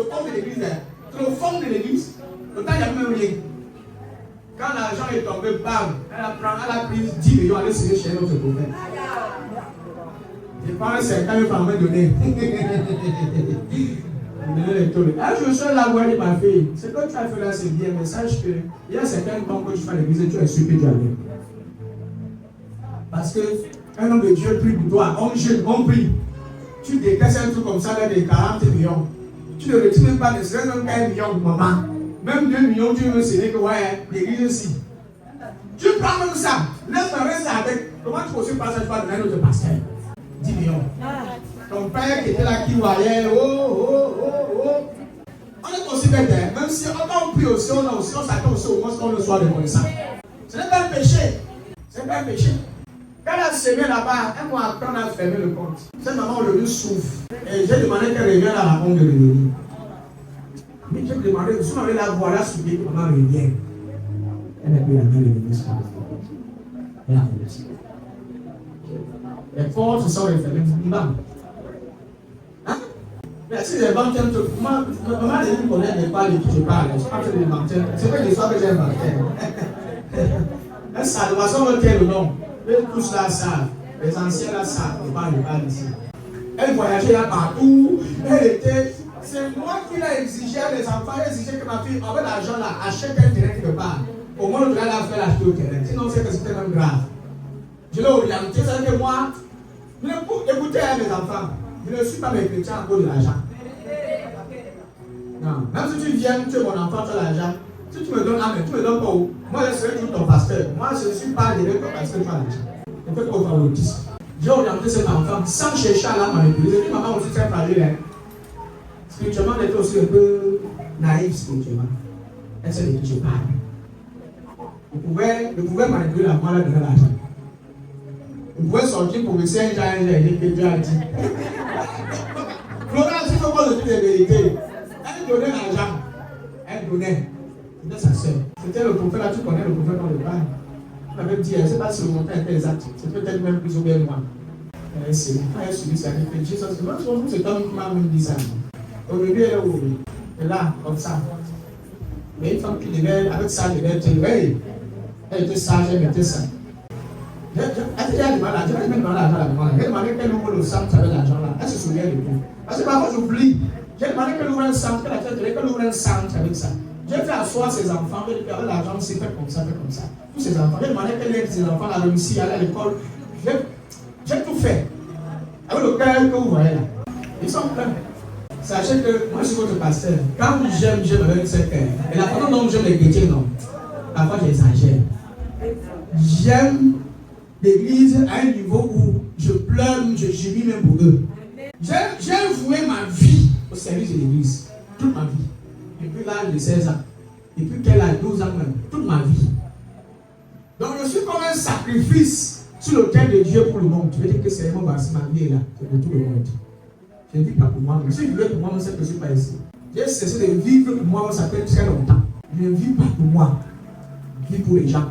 fond de l'église. C'est le fond de l'église. Le temps, il n'y a même rien. Quand l'argent est tombé, bam, elle a pris 10 millions, elle est signer chez notre prophète. Je pense que c'est quand même pas me donner. Je suis là, voir ma fille. Ce que tu as fait là, c'est bien, mais sache qu'il y a certains temps que tu fais à l'église et tu es sûr que tu as bien. Parce qu'un homme de Dieu prie pour toi, on jeûne, on prie. Tu décaisses un truc comme ça, là, des 40 millions. Tu ne retires même pas de ce même 1 million de maman. Même 2 millions, tu veux signer que ouais, l'église aussi. Tu prends même ça, laisse-moi rester avec. Comment tu peux aussi passer par donner notre pasteur 10 millions. Ton père qui était là, qui voyait, on est aussi bête, hein? Même si on prie aussi, on s'attend aussi au moins qu'on le soit reconnaissant. Ce n'est pas un péché. Ce n'est pas un péché. Quand elle a semé là-bas, un mois après, on a fermé le compte. Cette maman aujourd'hui souffre. Et j'ai demandé qu'elle revienne à la honte de revenir. Mais j'ai demandé, si on avait la voix là, souffrir, comment elle revient? Elle n'a plus la main de revenir. Elle a fait. Les portes sont refermées. Hein? Mais si les banques, moi, maman ne connaît pas de qui je parle. Je parle de banques. C'est pas l'histoire que j'ai inventée. Ça, de toute façon, on tient le nom. Tous là savent. Les anciens là savent. Je parle ici. Elle voyageait là partout. Elle était. C'est moi qui l'ai exigé à mes enfants. J'ai exigé que ma fille, avec l'argent là, achète un terrain quelque part. Au moins, le terrain là, fait l'acheter au terrain. Sinon, c'est que c'était même grave. Je l'ai orienté. C'est que moi, écoutez à mes enfants. Je ne suis pas mes chrétiens à cause de l'argent. Non. Même si tu viens, tu es mon enfant, tu as l'argent. Si tu me donnes, tu me donnes pas où? Moi, je serai toujours ton pasteur. Moi, je ne suis pas direct parce que tu as l'argent. Je ne fais pas au favoritisme. J'ai orienté cet enfant sans chercher à la manipuler. J'ai dit, maman aussi très fragile. Spirituellement, elle était aussi un peu naïve spirituellement. Elle sait de qui je parle. Vous pouvez manipuler la moi, là, donner l'argent. Vous pouvez sortir pour me faire un genre, que Dieu a dit. Florence, il faut pas le dire la vérité. Elle donnait l'argent. Elle donnait. C'était sa soeur. C'était le prophète, là, tu connais le prophète dans le bar. Tu m'avais dit, je ne sais pas si le montant était exact. C'est peut-être même plus ou bien moins. C'est quand elle subit ça, elle fait Jésus. C'est comme qui m'a même dit ça. Au début, elle est où? Elle est là, comme ça. Mais une femme qui devait, avec ça, elle devait être élevée. Elle était sage, elle mettait ça. Elle a demandé l'argent, elle m'a demandé l'argent à la maman. Elle m'a demandé qu'elle ouvre le centre avec l'argent là. Elle se souvient de tout. Parce que parfois j'oublie. J'ai demandé qu'elle ouvre un centre, qu'elle ouvre un centre avec ça. J'ai fait asseoir ses enfants, avec l'argent, c'est fait comme ça, fait comme ça. Tous ses enfants. J'ai demandé qu'elle aide ses enfants à réussir, aller à l'école. J'ai tout fait. Avec le cœur que vous voyez là. Ils sont pleins. Sachez que moi je suis votre pasteur. Quand j'aime avec un certain cœur. Et la façon dont j'aime les chrétiens, non. Parfois j'exagère. J'aime l'église à un niveau où je pleure, je gémis même pour eux. J'ai voué ma vie au service de l'église. Toute ma vie. Depuis l'âge de 16 ans. Depuis quel âge? 12 ans même. Toute ma vie. Donc je suis comme un sacrifice sur l'autel de Dieu pour le monde. Tu veux dire que c'est mon voici ma vie est là. C'est pour tout le monde. Je ne vis pas pour moi. Si je vivais pour moi, c'est que je ne suis pas ici. J'ai cessé de vivre pour moi, ça fait très longtemps. Je ne vis pas pour moi. Je vis pour les gens.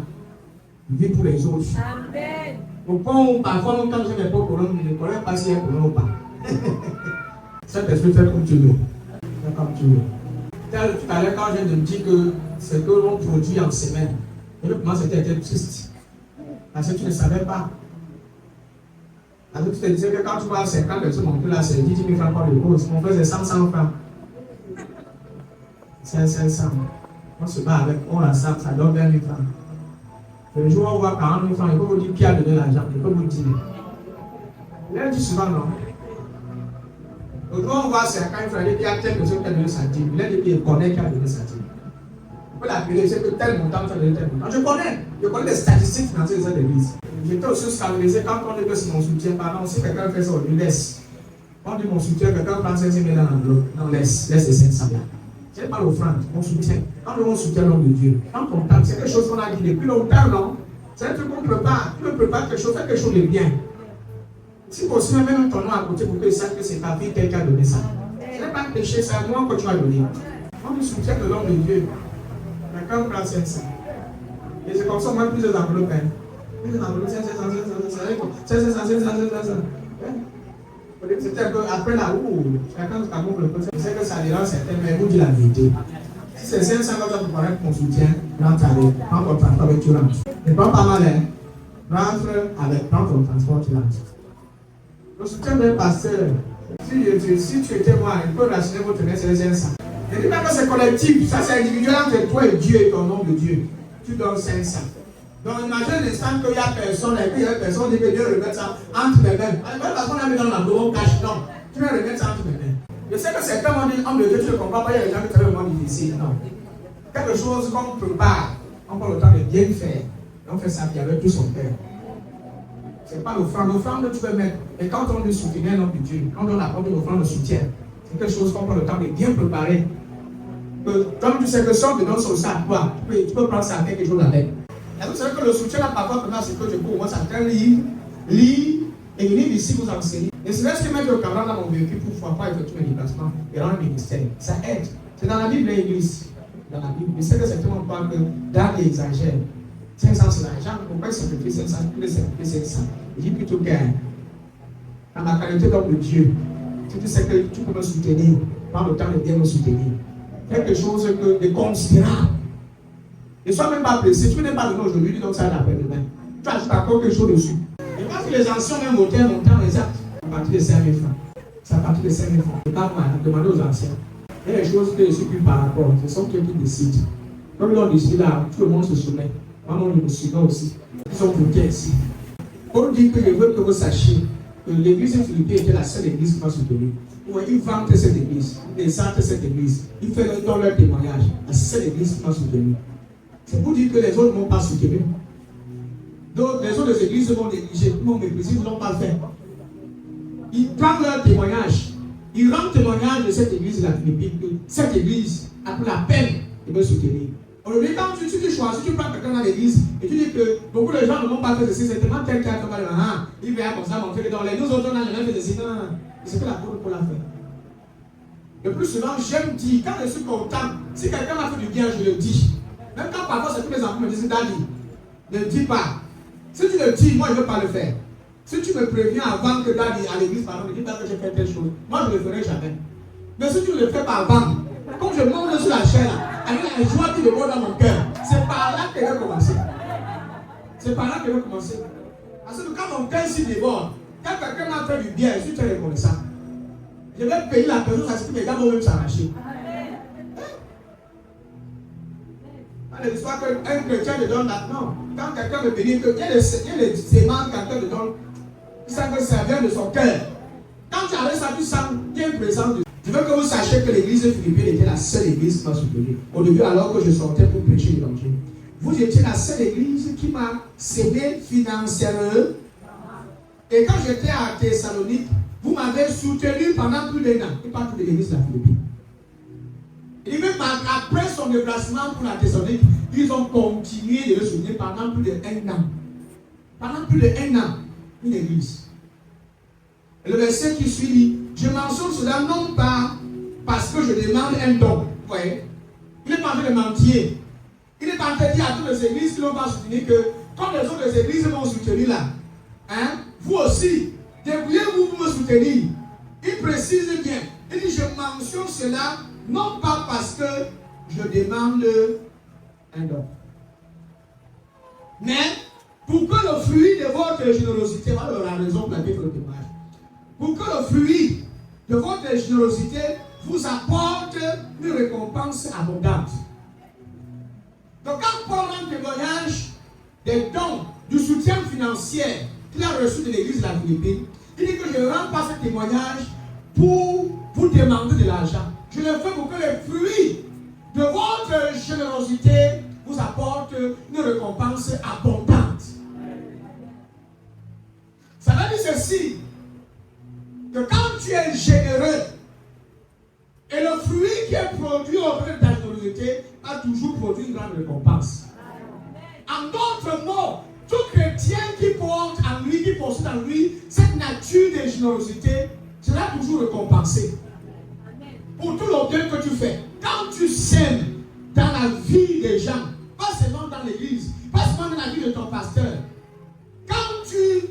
Je vis pour les autres. Amen. Au point où parfois, quand je n'ai pas de problème, je ne connais pas si il y a un problème ou pas. Cette esprit fait comme tu veux. Fais comme tu veux. Tout à l'heure, quand je viens de me dire que ce que l'on produit en semaine, et pour moi, c'était triste. Parce que tu ne savais pas. Parce que tu te disais que quand tu vois 50 personnes, mon plus là, c'est 10 000 francs par le cours. Mon frère, c'est 100 francs. C'est 500. On se bat avec, on rassemble, ça donne 20 000 francs. Le jour où on voit 40 000 francs, il peut vous dire qui a donné l'argent, il peut vous dire. Il a dit souvent non. Le jour où on voit 50 000 francs, il dit qu'il y a telle personne qui a donné sa dîme. Il a dit qu'il connaît qui a donné sa dîme. On peut l'appeler, c'est que tel montant, tu as donné tel montant. Je connais les statistiques financières de cette église. J'étais aussi scandalisé quand on dit que c'est mon soutien. Pardon, si quelqu'un fait ça, on lui laisse. On dit mon soutien, quelqu'un prend 5 000 dans l'enveloppe. Non, laisse les 500 là. C'est pas l'offrande, mon soutien. Quand on soutient l'homme de Dieu, quand on parle, c'est quelque chose qu'on a dit depuis longtemps, non? C'est un truc qu'on prépare. Tu ne prépares quelque chose, fais quelque chose de bien. Si possible, même ton nom à côté pour qu'ils sachent que c'est ta vie qui a donné ça. Ce n'est pas un péché, c'est à moi que tu as donné. On dit soutien de l'homme de Dieu. Quelqu'un prend 500. Et c'est comme ça, moi, plusieurs enveloppes. Plusieurs enveloppes, 500. C'était un peu après la roue. Chacun se camoufle le procès. Je sais que ça dérange certains, mais vous dites la vérité. Si c'est 500 pour paraître mon soutien, rentre avec, prends ton transport avec tu rentres. Et prends pas mal, hein. Rentre avec, prends ton transport, tu rentres. Le soutien d'un pasteur, si tu étais moi, il peut rationner votre nez, c'est les 500. Je ne dis pas que c'est collectif, ça c'est individuel entre toi et Dieu et ton nom de Dieu. Tu donnes 500. Donc imagine l'instant qu'il n'y a personne et qu'il y a personne qui veut Dieu remettre ça entre mes mains. Parce qu'on a mis dans l'enveloppe, on cache, non. Tu vas remettre ça entre mes mains. Je sais que certains m'ont dit, homme de Dieu, tu ne comprends pas, il y a des gens qui travaillent vraiment difficile. Non. Quelque chose qu'on prépare, on prend le temps de bien faire. Et on fait ça avec tout son cœur. Ce n'est pas l'offrande. L'offrande, tu peux mettre. Et quand on dit soutenir un homme de Dieu, quand on apporte l'offrande de soutien, c'est quelque chose qu'on prend le temps de bien préparer. Comme tu sais que si on te donne son sac, tu peux prendre ça avec quelque chose avec. Et vous savez que le soutien là, parfois, c'est que je peux au moins certains livres, lire et venir ici vous enseigner. Et c'est là ce que mettre le camarade dans mon véhicule pour pouvoir pas effectuer mes déplacements et dans le ministère. Ça aide. C'est dans la Bible, l'église. Dans la Bible. Je sais que certains parlent que dans les exagères, 500 c'est l'argent, pourquoi il sacrifie 500, il sacrifie 500. Il dit plutôt que dans ma qualité d'homme de Dieu, Si tu sais que tu peux me soutenir, prends le temps de bien me soutenir. Quelque chose de considérable. Ne sois même pas pressé. Tu n'es pas donné aujourd'hui, donc ça l'après-demain. Tu ajoutes encore quelque chose dessus. Et quand les anciens même votaient un montant exact, à partir de 5 000 francs. C'est à partir de 5 000 francs. C'est pas moi, demandez aux anciens. Il y a des choses que je suis plus par rapport. Ce sont ceux qui décident. Comme ils ont décidé là, tout le monde se soumet. Moi, je me soumets aussi. Ils sont votés ici. Pour dire que je veux que vous sachiez que l'église philippine était la seule église qui m'a soutenu. Ils vantent cette église, ils descendent cette église, ils font dans leur témoignage. La seule église qui m'a soutenu. C'est pour dire que les autres ne m'ont pas soutenu. Donc, les autres églises m'ont négligé, m'ont méprisé, ils ne l'ont pas fait. Ils prennent leur témoignage. Ils rendent témoignage de cette église de la Philippine, que cette église a pris la peine de me soutenir. Aujourd'hui, quand tu choisis, tu prends quelqu'un dans l'église et tu dis que beaucoup de gens ne m'ont pas fait ceci, c'est tellement tel qu'il a il vient comme ça montrer que dans les nous autres, on n'a jamais fait ceci. Non, c'est que l'apôtre Paul a fait. Le plus souvent, j'aime dire, quand je suis content, si quelqu'un m'a fait du bien, je le dis. Même quand parfois, c'est tous mes enfants me disent, Daddy, ne le dis pas. Si tu le dis, moi, je ne veux pas le faire. Si tu me préviens avant que Daddy à l'église, pardon, ne dis pas que j'ai fait telle chose, moi, je ne le ferai jamais. Mais si tu ne le fais pas avant, comme je monte sur la chaîne, avec la joie qui déborde dans mon cœur, c'est par là que je vais commencer. C'est par là que je vais commencer. Parce que quand mon cœur s'y déborde, quand quelqu'un m'a fait du bien, je suis très reconnaissant. Je vais payer la personne à ce que mes gars vont même s'arracher. L'histoire qu'un chrétien me donne maintenant, quand quelqu'un me bénit, il y a les séments que quelqu'un me donne, il sent que ça vient de son cœur. Quand tu arrêtes ça, tu sens bien présent de Dieu. Je veux que vous sachiez que l'église philippine était la seule église qui m'a soutenu. Au début, alors que je sortais pour prêcher l'évangile. Vous étiez la seule église qui m'a cédé financièrement. Et quand j'étais à Thessalonique, vous m'avez soutenu pendant plus d'un an. Et pas toute l'église de la Philippine. Et même après son déplacement pour la Thessalonique, ils ont continué de le soutenir pendant plus d'1 an. Pendant plus d'1 an, une église. Et le verset qui suit dit, je mentionne cela non pas parce que je demande un don. Vous voyez? Il est pas en train de mentir. Il est en train de dire à toutes les églises qui l'ont pas soutenu que, comme les autres églises m'ont soutenu là, vous aussi, débrouillez-vous pour me soutenir. Il précise bien. Il dit, je mentionne cela non pas parce que je demande un don. Mais pour que le fruit de votre générosité, voilà la raison pour laquelle il faut le témoignage. Pour que le fruit de votre générosité vous apporte une récompense abondante. Donc quand Paul rend témoignage des dons, du soutien financier qu'il a reçu de l'église de la Philippine, il dit que je ne rends pas ce témoignage pour vous demander de l'argent. Je le fais pour que les fruits de votre générosité vous apportent une récompense abondante. Ça veut dire ceci, que quand tu es généreux, et le fruit qui est produit auprès de ta générosité a toujours produit une grande récompense. En d'autres mots, tout chrétien qui porte en lui, qui possède en lui cette nature de générosité, sera toujours récompensé. Pour tout le bien que tu fais. Quand tu sèmes dans la vie des gens, pas seulement dans l'église, pas seulement dans la vie de ton pasteur, quand tu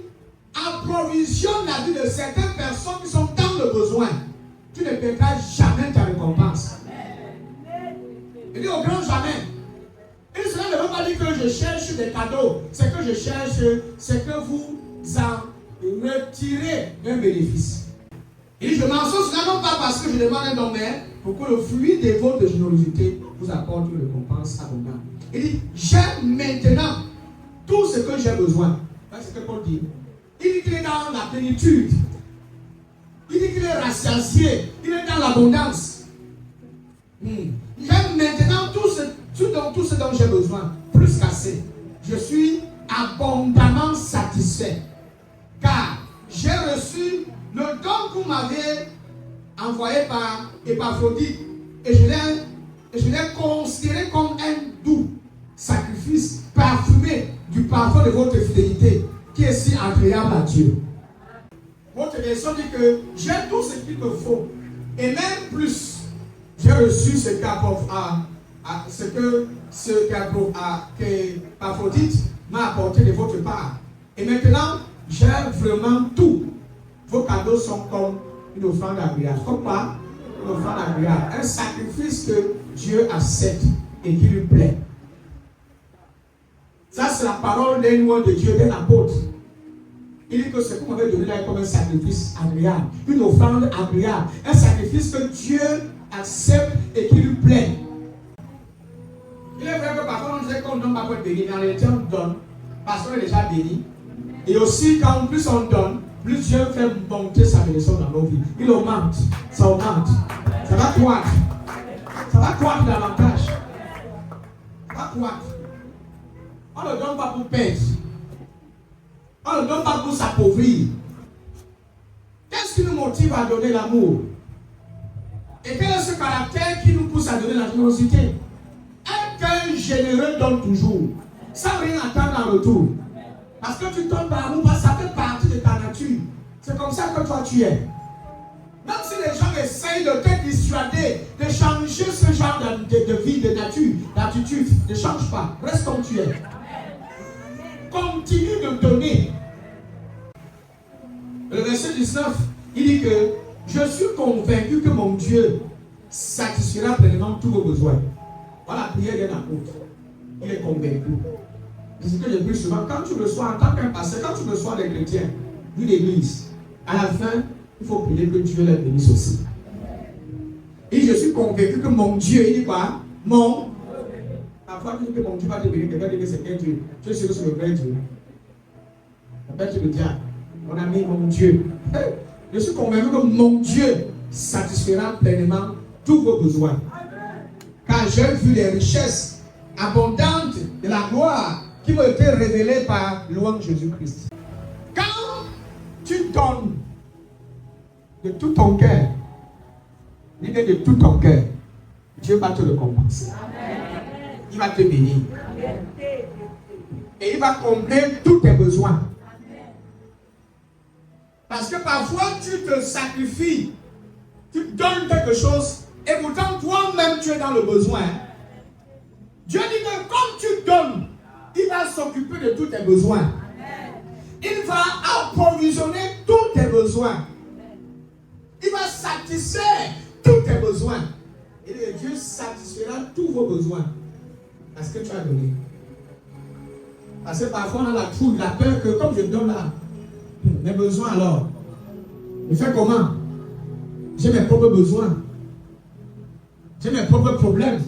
approvisionnes la vie de certaines personnes qui sont dans le besoin, tu ne perdras jamais ta récompense. Il dit au grand jamais. Et cela ne veut pas dire que je cherche des cadeaux. Ce que je cherche, c'est que vous en retirez un bénéfice. Il dit, je mentionne cela non pas parce que je demande un don, mais pour que le fruit de votre générosité vous apporte une récompense abondante. Il dit, j'ai maintenant tout ce que j'ai besoin. C'est ce que Paul dit. Il dit qu'il est dans la plénitude. Il dit qu'il est rassasié. Il est dans l'abondance. J'ai maintenant tout ce dont j'ai besoin. Plus qu'assez. Je suis abondamment satisfait. Car j'ai reçu le don que vous m'avez envoyé par Épaphrodite. Et je l'ai considéré comme un doux sacrifice parfumé du parfum de votre fidélité qui est si agréable à Dieu. Votre version dit que j'ai tout ce qu'il me faut. Et même plus, j'ai reçu ce qu'Épaphrodite m'a apporté de votre part. Et maintenant, j'ai vraiment tout. Vos cadeaux sont comme une offrande agréable. Pourquoi? Une offrande agréable. Un sacrifice que Dieu accepte et qui lui plaît. Ça, c'est la parole d'un loin de Dieu, d'un apôtre. Il dit que ce que vous m'avez donné là est comme un sacrifice agréable, une offrande agréable, un sacrifice que Dieu accepte et qui lui plaît. Il est vrai que parfois on disait qu'on ne donne pas pour être béni, mais en réalité on donne parce qu'on est déjà béni. Et aussi, quand plus on donne, plus Dieu fait monter sa bénédiction dans nos vies. Il augmente, ça augmente, ça va croître, ça va croître davantage. Ça va croître. On ne donne pas pour perdre. On ne donne pas pour s'appauvrir. Qu'est-ce qui nous motive à donner l'amour? Et quel est ce caractère qui nous pousse à donner la générosité? Un cœur généreux donne toujours, sans rien attendre en retour. Parce que tu donnes par amour, parce que ça fait partie de ta nature. C'est comme ça que toi tu es. Même si les gens essayent de te dissuader, de changer ce genre de vie, de nature, d'attitude, ne change pas. Reste comme tu es. Continue de donner. Le verset 19, il dit que je suis convaincu que mon Dieu satisfera pleinement tous vos besoins. Voilà la prière d'un apôtre. Il est convaincu. C'est ce que je prie souvent. Quand tu reçois, en tant qu'un pasteur, quand tu reçois des chrétiens d'une église, à la fin, il faut prier que Dieu les bénisse aussi. Et je suis convaincu que mon Dieu, il dit quoi? Mon. Parfois, tu dis que mon Dieu va te bénir, quelqu'un dit que c'est quel Dieu? Tu es sûr que c'est le vrai Dieu. Après, tu le dis, mon ami, mon Dieu. Je suis convaincu que mon Dieu satisfera pleinement tous vos besoins. Car j'ai vu les richesses abondantes de la gloire qui m'ont été révélées par louange Jésus-Christ. Quand tu donnes de tout ton cœur, l'idée de tout ton cœur, Dieu va te récompenser. Il va te bénir. Et il va combler tous tes besoins. Parce que parfois tu te sacrifies, tu donnes quelque chose, et pourtant toi-même tu es dans le besoin. Dieu dit que comme tu donnes, il va s'occuper de tous tes besoins. Il va approvisionner tous tes besoins. Il va satisfaire tous tes besoins. Et Dieu satisfera tous vos besoins. Parce que tu as donné. Parce que parfois on a la trouille, la peur que comme je donne là, mes besoins alors, je fais comment? J'ai mes propres besoins. J'ai mes propres problèmes.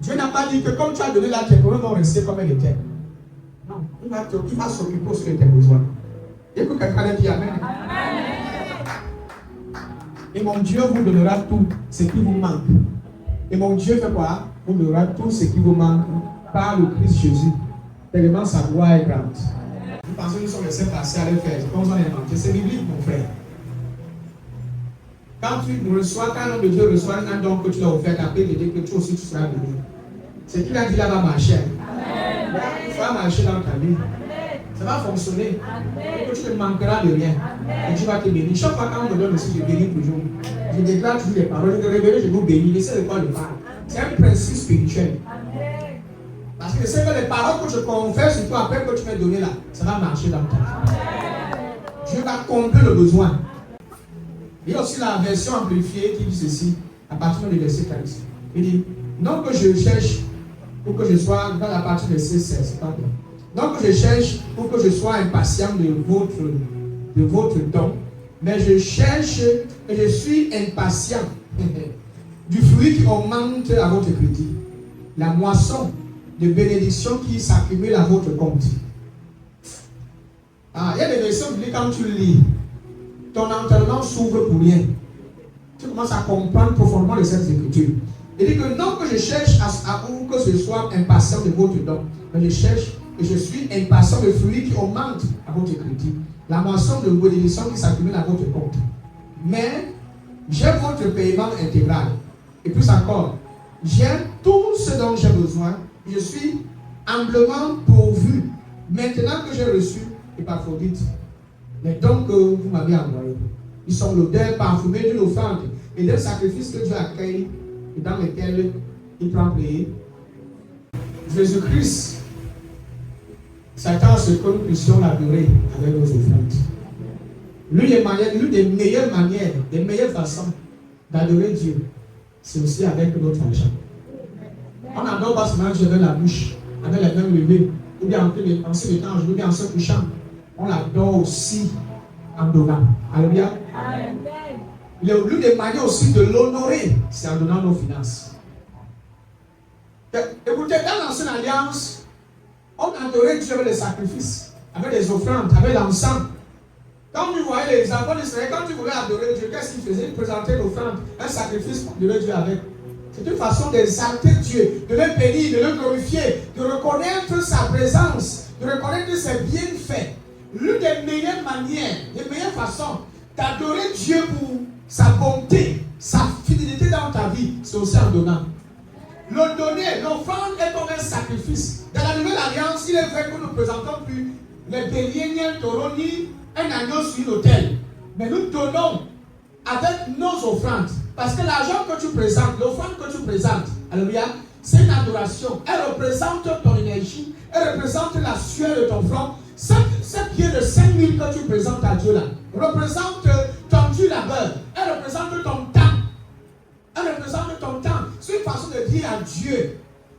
Dieu n'a pas dit que comme tu as donné là, tes problèmes vont rester comme elles étaient. Non, il va s'occuper aussi de tes besoins. Et que quelqu'un dit Amen. Et mon Dieu vous donnera tout ce qui vous manque. Et mon Dieu fait quoi? Vous donnera tout ce qui vous manque par le Christ Jésus. Tellement sa gloire est grande. Vous pensez que nous sommes les seuls passés à le faire? C'est comme ça inventé. C'est biblique, mon frère. Quand l'homme de Dieu reçoit un don que tu l'as offert, après il dit que toi aussi tu seras béni. Ce qu'il a dit là va marcher. Ça va marcher dans ta vie. Ça va fonctionner. Et que tu ne manqueras de rien. Et tu vas te bénir. Chaque fois quand on me donne aussi, je bénis toujours. Je déclare toujours les paroles. Je te révèle, je vous bénis. Laissez de quoi le faire. C'est un principe spirituel. Parce que c'est que les paroles que je confère sur toi après que tu m'as donné là, ça va marcher dans ta vie. Dieu va combler le besoin. Il y a aussi la version amplifiée qui dit ceci, à partir du verset 15. Il dit, non que je cherche pour que je sois, dans la partie du verset 16, pardon. Non que je cherche pour que je sois impatient de votre don, mais je cherche et je suis impatient du fruit qui augmente à votre crédit. La moisson de bénédiction qui s'accumule à votre compte. Il y a des versions qui disent quand tu lis, ton entendement s'ouvre pour rien. Tu commences à comprendre profondément les Saintes Écritures. Il dit que non que je cherche ou que je sois impatient de votre don, mais je cherche et je suis impatient de fruits qui augmentent à votre crédit. La moisson de bénédiction qui s'accumule à votre compte. Mais j'ai votre paiement intégral. Et plus encore, j'ai tout ce dont j'ai besoin. Je suis amplement pourvu. Maintenant que j'ai reçu Épaphrodite, les dons que vous m'avez envoyés, ils sont l'odeur parfumée d'une offrande et d'un sacrifice que Dieu accueille et dans lequel il prend plaisir. Jésus-Christ s'attend à ce que nous puissions l'adorer avec nos offrandes. L'une des meilleures manières, des meilleures façons d'adorer Dieu, c'est aussi avec notre argent. On n'adore pas seulement Dieu avec la bouche, avec les mains levées, ou bien en se mettant en genoux, ou bien en se couchant. On l'adore aussi en donnant. Alléluia. L'une des manières aussi de l'honorer, c'est en donnant nos finances. Écoutez, dans l'ancienne alliance, on adorait Dieu avec les sacrifices, avec les offrandes, avec l'encens. Quand vous voyez les enfants d'Israël, quand tu voulais adorer Dieu, qu'est-ce qu'ils faisaient? Ils présentaient l'offrande, un sacrifice pour adorer Dieu avec. C'est une façon d'exalter Dieu, de le bénir, de le glorifier, de reconnaître sa présence, de reconnaître ses bienfaits. L'une des meilleures manières, des meilleures façons d'adorer Dieu pour sa bonté, sa fidélité dans ta vie, c'est aussi en donnant. Le donner, l'offrande est comme un sacrifice. Dans la nouvelle alliance, il est vrai que nous ne présentons plus les béliers, ni un taureau, ni un agneau sur une autel. Mais nous donnons avec nos offrandes. Parce que l'argent que tu présentes, l'offrande que tu présentes, alléluia, c'est une adoration. Elle représente ton énergie, elle représente la sueur de ton front. Ce pied de 5 000 que tu présentes à Dieu là, représente ton dur labeur, elle représente ton temps. Elle représente ton temps. C'est une façon de dire à Dieu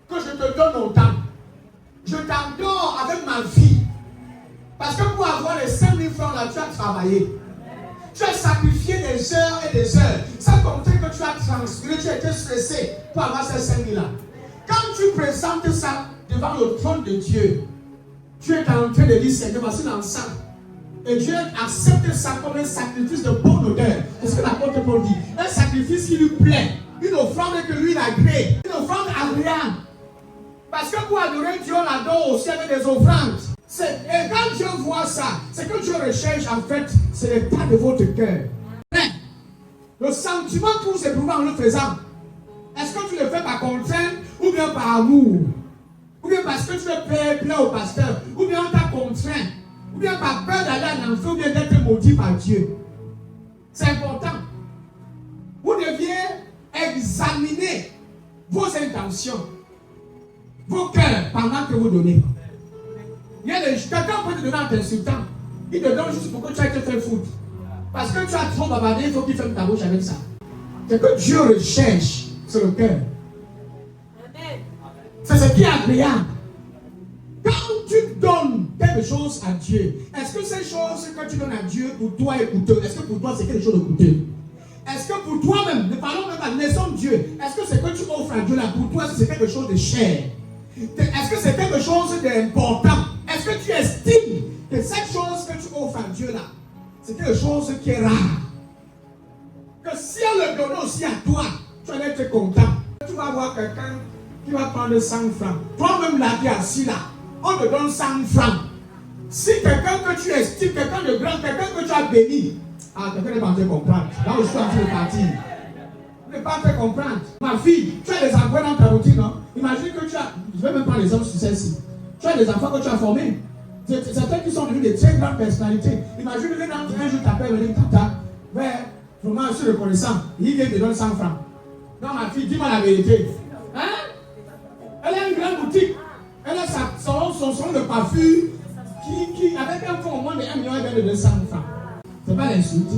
que je te donne mon temps. Je t'adore avec ma vie. Parce que pour avoir les 5 000 francs là, tu as travaillé. Tu as sacrifié des heures et des heures. Sans compter que tu as transpiré, tu as été stressé pour avoir ces 5 000 là. Quand tu présentes ça devant le trône de Dieu, tu es en train de dire, Seigneur, voici l'encens. Et Dieu accepte ça comme un sacrifice de bonne odeur. C'est ce que l'apôtre Paul dit. Un sacrifice qui lui plaît. Une offrande que lui il a créée. Une offrande agréable. Parce que pour adorer Dieu, on adore aussi avec des offrandes. Et quand Dieu voit ça, c'est que Dieu recherche en fait, c'est l'état de votre cœur. Le sentiment que vous éprouvez en le faisant, est-ce que tu le fais par contrainte ou bien par amour? Ou bien parce que tu veux faire plaisir au pasteur? Ou bien on t'a contraint? Ou bien par peur d'aller en enfer, ou bien d'être maudit par Dieu? C'est important. Vous deviez examiner vos intentions, vos cœurs pendant que vous donnez. Quelqu'un peut te donner en t'insultant. Il te donne juste pour que tu ailles te faire foutre. Parce que tu as trop bavardé, il faut qu'il ferme ta bouche avec ça. C'est que Dieu recherche sur le cœur. C'est ce qui est agréable. Quand tu donnes quelque chose à Dieu, est-ce que ces choses que tu donnes à Dieu pour toi est coûteux? Est-ce que pour toi c'est quelque chose de coûteux? Est-ce que pour toi-même, ne parlons même pas, laissons Dieu, est-ce que c'est que tu offres à Dieu là, pour toi c'est quelque chose de cher? Est-ce que c'est quelque chose d'important? Est-ce que tu estimes que cette chose que tu offres à Dieu là, c'est quelque chose qui est rare? Que si on le donne aussi à toi, tu vas être content. Tu vas voir quelqu'un qui va prendre 100 francs. Toi-même là qui es assis là, on te donne 100 francs. Si quelqu'un que tu estimes, quelqu'un de grand, quelqu'un que tu as béni, quelqu'un n'est pas en train de comprendre. Là où je suis en train de partir. Tu n'es pas en train de comprendre. Ma fille, tu as des enfants dans ta routine, non? Imagine que tu as, je ne vais même pas les hommes sur celle-ci. Tu as des enfants que tu as formés. Certains qui sont devenus des très grandes personnalités. Imagine que un jour t'appelles, me dit, tata, ouais, vraiment, je suis reconnaissant. Il vient te donner 100 francs. Non, ma fille, dis-moi la vérité. Hein? Elle a une grande boutique. Elle a son de parfum qui, avec un fonds au moins de 1 million, elle vient de 200 francs. C'est pas l'insulte.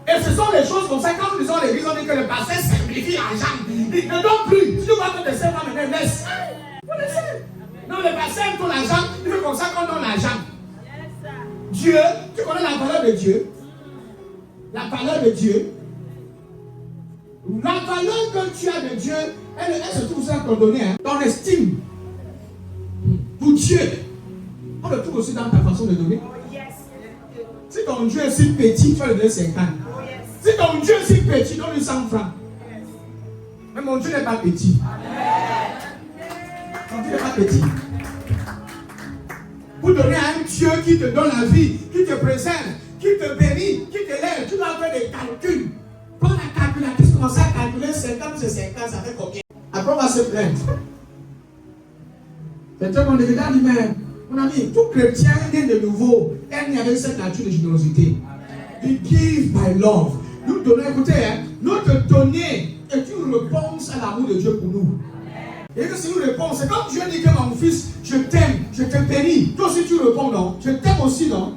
Et ce sont des choses comme ça, quand nous disons à l'église, on dit que le pasteur simplifie l'argent. Il ne donne plus. Si tu vois que tu sais pas, mais laisse. Vous laissez. Non, le pasteur aime ton argent, il fait comme ça qu'on donne l'argent. Dieu, tu connais la valeur de Dieu? La valeur de Dieu. La valeur que tu as de Dieu, elle se trouve ça qu'on donne, hein? Ton estime pour Dieu. On le trouve aussi dans ta façon de donner. Si ton Dieu est si petit, tu vas lui donner 50. Si ton Dieu est si petit, donne-lui 100 francs. Mais mon Dieu n'est pas petit. Ton Dieu n'est pas petit. Pour donner à un Dieu qui te donne la vie, qui te préserve, qui te bénit, qui te lève, tu dois faire des calculs. Prends la calculatrice, commence à calculer 50 c'est 50, ça fait combien? Après on va se plaindre. C'est un bon évident, mais mon ami, tout chrétien né de nouveau, elle n'y avait cette nature de générosité. We give by love. Nous donnons, écoutez, hein, notre donner est une réponse à l'amour de Dieu pour nous. Et que c'est une réponse, c'est comme Dieu dit que mon fils, je t'aime, je te bénis. Toi aussi tu réponds, non? Je t'aime aussi, non?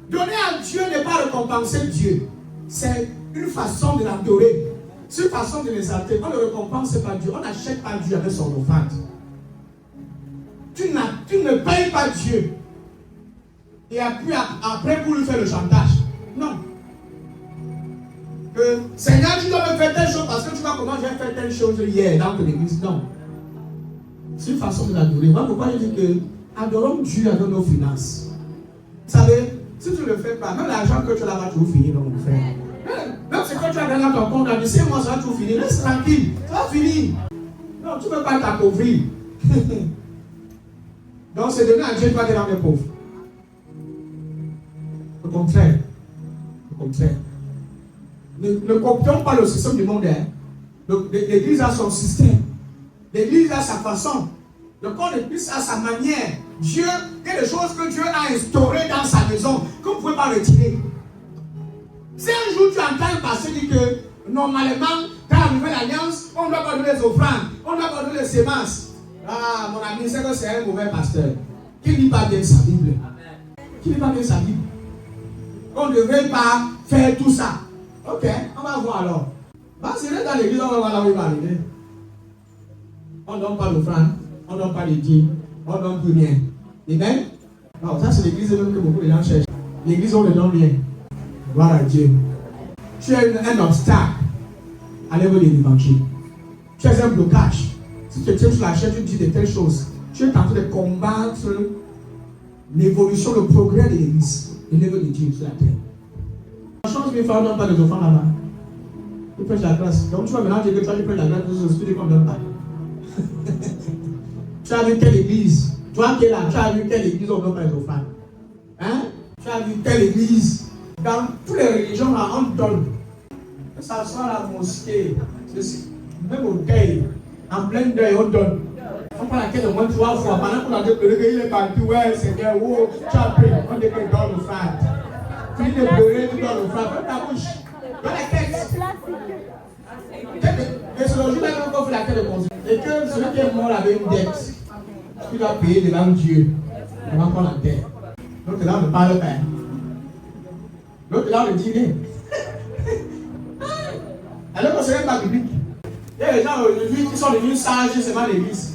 Donner à Dieu n'est pas récompenser Dieu. C'est une façon de l'adorer. C'est une façon de l'exalter. On ne récompense pas Dieu. On n'achète pas Dieu avec son offrande. Tu ne payes pas Dieu. Et après pour lui faire le chantage. Non. Que Seigneur, tu dois me faire telle chose parce que tu vois comment j'ai fait telle chose hier dans ton église. Non. C'est une façon de l'adorer. Moi, pourquoi je dis que adorons Dieu avec nos finances. Vous savez, si tu ne le fais pas, même l'argent que tu as là va toujours finir dans mon frère. Même ce que tu as dans ton compte, dans 6 mois, ça va toujours finir. Laisse tranquille, ça va finir. Non, tu ne veux pas t'appauvrir. Donc, c'est donné à Dieu, tu vas devenir pauvre. Au contraire. Au contraire. Ne copions pas le système du monde. Hein. L'église a son système. L'église a sa façon. Le corps de Christ a sa manière. Dieu, il y a des choses que Dieu a instaurées dans sa maison que vous ne pouvez pas retirer. Si un jour tu entends un pasteur dire que normalement, dans la nouvelle alliance, on ne doit pas donner les offrandes, on ne doit pas donner les semences. Ah, mon ami, c'est que c'est un mauvais pasteur. Qui ne lit pas bien sa Bible? Qui ne lit pas bien sa Bible? On ne devrait pas faire tout ça. Ok, on va voir alors. C'est là dans l'église, on va voir là où il va arriver. On ne donne pas d'offrande, on ne donne pas les dîmes, on ne donne plus rien. Amen? Non, ça c'est l'église même que beaucoup de gens cherchent. L'église, on ne donne rien. Gloire à Dieu. Tu es un obstacle à l'œuvre de l'évangile. Tu es un blocage. Si tu tiens sur la chaîne, tu dis de telles choses. Tu es en train de combattre l'évolution, le progrès de l'église, de l'œuvre de Dieu sur la terre. La chance, mes frères, ne donnent pas de offrandes là-bas. Ils prêchent la grâce. Donc tu vas maintenant dire que toi, tu prêches la grâce de ce que tu ne donnes pas. Tu as vu quelle église? Toi qui es là, tu as vu quelle église on ne donne pas les offrandes? Hein? Tu as vu quelle église? Dans toutes les religions, là, on donne. Que ça soit la mosquée, même au deuil, en plein deuil, on donne. On prend laquelle au moins 3 fois. Pendant qu'on a dit que il est parti, ouais, Seigneur, oh, tu as pris, on dit qu'il donne l'offrande. Tu dis de pleurer, tu donnes l'offrande. Ferme ta bouche. Dans la tête. Et c'est le jour là qu'on fait la tête de conseil. Et que celui qui est mort avait une dette, tu dois payer devant Dieu, devant qu'on la terre. Donc là, on ne parle pas. L'autre là, on le dit bien. Alors que ce n'est pas biblique. Il y a des gens aujourd'hui qui sont devenus sages seulement à l'église.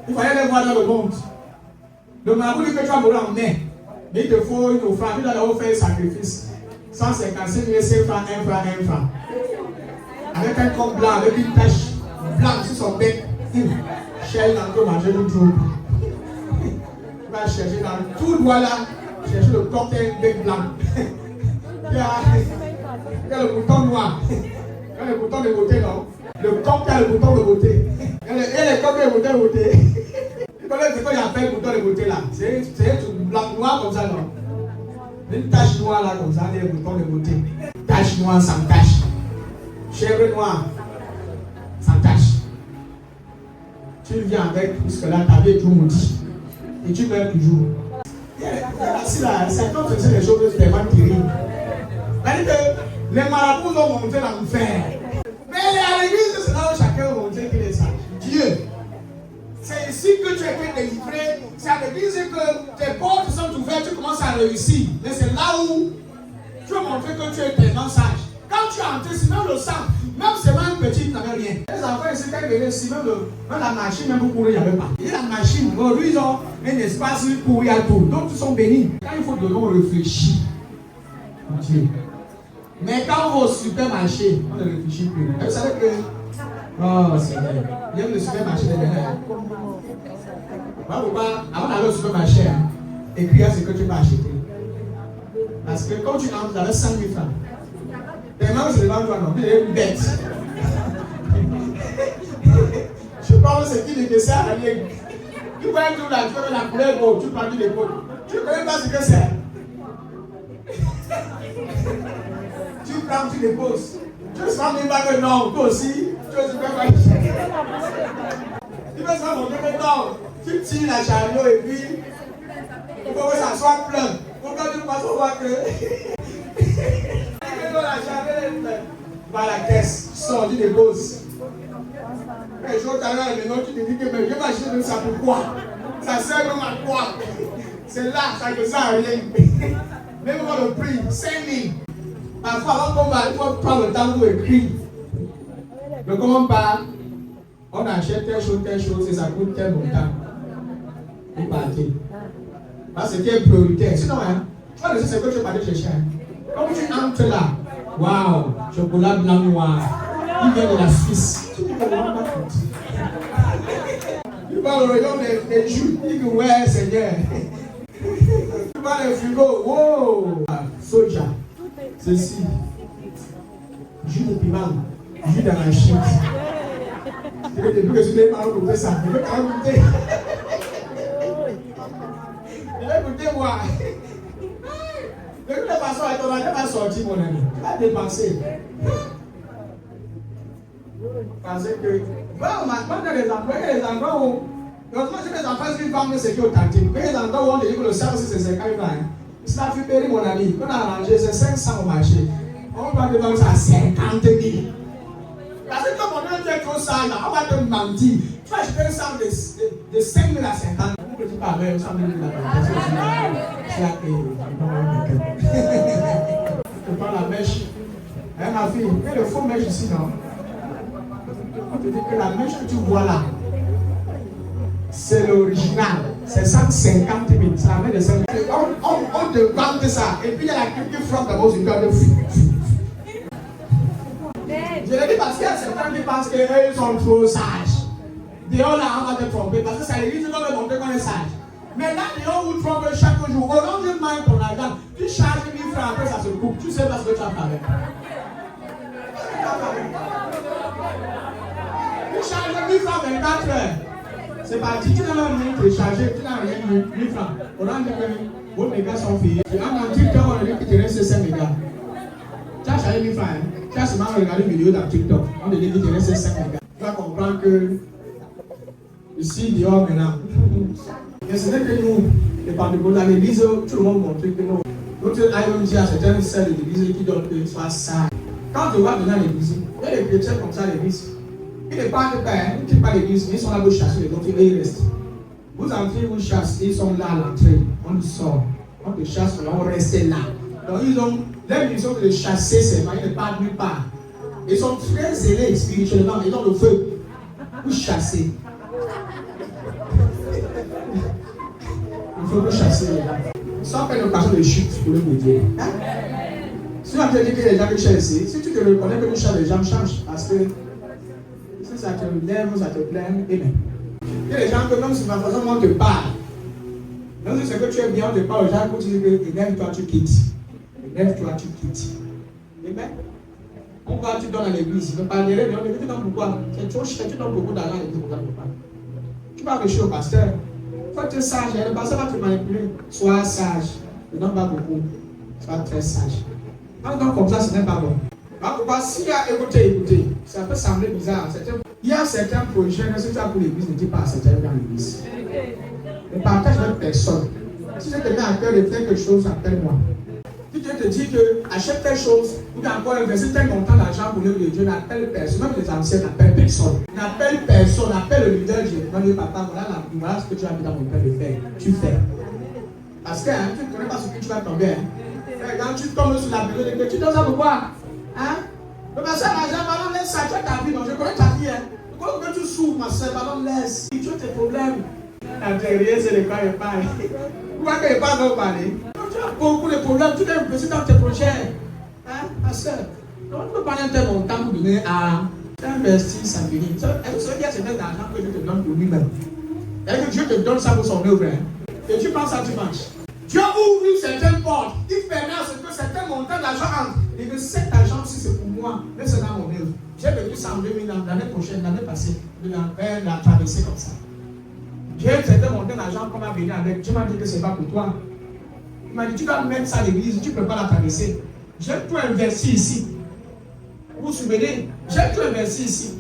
Il fallait les voir dans le monde. Le marabout dit que tu vas mourir en mai. Mais il te faut une offrande. Tu dois d'abord faire un sacrifice. 155 000 francs, 1 franc, 1 franc. Avec un corps blanc, avec une tache blanche sur son bec. Cherche dans le manger du jour. Tu vas chercher dans tout droit là. Chercher le cocktail bec blanc. Il y a le bouton noir. Il y a le bouton de beauté, non? Le coq qui a le bouton de beauté. Il y a les coqs qui ont le bouton de beauté. Tu connais ce qu'on appelle le bouton de beauté là? C'est tout blanc noir comme ça, non? Une tache noire là comme ça, il y a le bouton de beauté. Tache noire sans tache. Chèvre noire sans tache. Tu viens avec, puisque là ta vie est tout maudit. Et tu meurs toujours. C'est là, c'est quand c'est des choses vraiment terribles. C'est-à-dire que les marabouts vont monter l'enfer. Mais à l'église, c'est là où chacun va monter qu'il est sage. Dieu. C'est ici que tu es été délivré. C'est à l'église que tes portes sont ouvertes, tu commences à réussir. Mais c'est là où tu vas montrer que tu es tellement sage. Quand tu es entré, c'est même le sang. Même c'est même petit, tu n'avais rien. Les enfants ici, quand ils venaient ici, même la machine, même pour courir, il n'y avait pas. Et la machine, lui, ils ont un espace pour y aller tout. Donc, ils sont bénis. Quand il faut de l'eau, on réfléchit. Dieu. Mais quand on va au supermarché, on ne réfléchit plus. Vous savez que. Oh, Seigneur. Il y a le supermarché de Bénin. Avant d'aller au supermarché, écris ce que tu vas acheter. Parce que quand tu entres, tu avais 5 000 francs. Tes mains, c'est devant toi, non? Tu es une bête. Je parle de ce qui ne sert à rien. Tu vois un truc là, tu fais la couleur, bon, tu prends du l'épaule. Tu ne connais pas ce que c'est. Tu prends, tu déposes. Tu ne sens même pas que non, toi aussi, tu es super magicien. Tu peux se montrer que non, tu tires la chariot et puis il faut que ça soit plein. Pour que tu passes au voir que. La chariot, va à la caisse, sors, tu déposes. Les jours tu arrives à la maison, tu te dis que mais je vais acheter ça pourquoi? Ça sert même à quoi? C'est là, ça ne sert à rien. Même quand le prix, 5 000. Parfois, avant qu'on va, il faut prendre le temps pour écrire. Ne comment pas, on achète telle chose, et ça coûte tel montant. Vous partez. Parce que c'est prioritaire. Sinon, hein, tu vois, c'est ce que tu vas aller chercher. Comme tu entres là, waouh, chocolat blanc noir, il vient de la Suisse. Tu dis que non, pas tout. Tu vas au rayon des jus, tu dis que ouais, Seigneur. Tu vas au frigo, wow, soja, ceci, jus de piment, jus d'arachide. Depuis que je n'ai pas goûté ça, je veux quand même goûter. Je vais goûter moi. De toute façon, ton mari va sortir, mon ami. Tu vas dépenser. Parce que, voilà, maintenant, dans les endroits où, heureusement, j'ai des enfants qui vendent ce qui est authentique. Mais les endroits où on dit que le sang, c'est 50 francs. Ça fait périr, mon ami. Quand on a arrangé, c'est 500 au marché. On va te vendre ça à 50 000. Parce que comme on a trop ça, là, on va te mentir. Tu vas acheter un sang de 5 000 à 50 000. Pourquoi tu parles de 100 000 là? C'est à tu prends la mèche. Hein, ma fille, mets le faux mèche ici, non? On te dit que la mèche que tu vois là, c'est l'original. C'est 150 000. C'est la mèche de 50 000. On te vend ça. Et puis il y a la cube qui frappe d'abord sur le fou. Je le dis parce qu'il y a certains qui pensent qu'eux sont trop sages. Dehors là, on va te tromper parce que ça évite de te montrer qu'on est sage. Mais là, dehors, vous trompez chaque jour. Au long de main, ton argent, tu charges 1000 francs, après ça se coupe. Tu sais pas ce que tu as fait. Tu charges 1000 francs 24 heures. C'est parti, tu n'as rien téléchargé, tu n'as rien 1000 francs. Au long de main, vos mégas sont payés. Tu as un TikTok, on a dit que tu restes 5 mégas. Tu as chargé 1000 francs. Tu as seulement regardé une vidéo dans TikTok. On a dit que tu restes 5 mégas. Tu vas comprendre que ici, dehors maintenant. Et ce n'est que nous, les Pentecôtes, à l'église, tout le monde montre que nous. Notre aïe dit à certaines sœurs de l'église qui donnent que soit sage. Quand tu vas venir à l'église, il y a des chrétiens comme ça à l'église. Ils ne parlent pas, ils ne quittent pas l'église, mais ils sont là pour chasser les autres et ils restent. Vous entrez, vous chassez, ils sont là à l'entrée. On sort, on te chasse, on reste là. Donc ils ont leur mission de chasser ces gens, ils ne parlent nulle part. Ils sont très zélés spirituellement, ils ont le feu. Vous chassez. Il faut nous chasser les gens. Sans faire une occasion de chute pour le dire. Hein? Si on te dit que les gens me chassent, si tu te reconnais que nous chassons les gens, change. Parce que si ça te lève, ça te plaît, amen. Il y a des gens que même si ma façon on te parle, même si c'est que tu es bien, on te parle aux gens, quand tu dis que lève-toi, tu quittes. Lève-toi, tu quittes. Amen. Pourquoi tu donnes à l'église? Je parlerai, mais on te dit pourquoi? C'est trop cher, tu donnes beaucoup d'argent à l'église, pourquoi? Tu vas réussir au pasteur. Il faut être sage, le pasteur va te manipuler. Sois sage. Ne donne pas beaucoup. Sois très sage. Quand on donne comme ça, ce n'est pas bon. Pourquoi s'il y a écouté, ça peut sembler bizarre. Il y a certains projets, mais si tu as pour l'église, ne dis pas à certains dans l'église. Ne partage avec personne. Si je te mets à cœur de faire quelque chose, appelle-moi. Si Dieu te dit que achète telle chose, ou encore investir tel montant d'argent pour l'œuvre de Dieu, n'appelle personne. Même les anciens n'appellent personne. N'appelle personne, appelle le leader. Je dis, papa, voilà ce que tu as mis dans mon père de faire. Tu fais. Parce que tu ne connais pas ce que tu vas tomber. Quand tu tombes sur la bureau de Dieu, tu donnes ça pourquoi? Le pasteur l'argent, pardon, laisse ça. Tu as ta vie, donc je connais ta vie. Pourquoi que tu souffres, ma soeur, pardon, laisse. Tu as tes problèmes. L'intérieur, c'est le cas, il parle. Pourquoi qu'il parle, va parler? Tu as beaucoup de problèmes, tu dois investir dans tes projets. Ma soeur, on ne peut pas donner un montant pour donner à. Tu investis, ça finit. Est-ce que qu'il y a cet argent que Dieu te donne pour lui-même? Est-ce que Dieu te donne ça pour son œuvre? Et tu penses à tu manges. Dieu ouvre certaines portes, il permet à ce que certains montants d'argent entrent. Et que cet argent-ci, c'est pour moi, mais c'est dans mon œuvre. J'ai vécu ça en 2000 ans, l'année prochaine, l'année passée, la traversée comme ça. J'ai certains montants d'argent qu'on m'a venu avec. Dieu m'a dit que ce n'est pas pour toi. Il m'a dit, tu dois mettre ça à l'église, tu ne peux pas la traverser. J'ai tout investi ici. Vous vous souvenez? J'ai tout investi ici.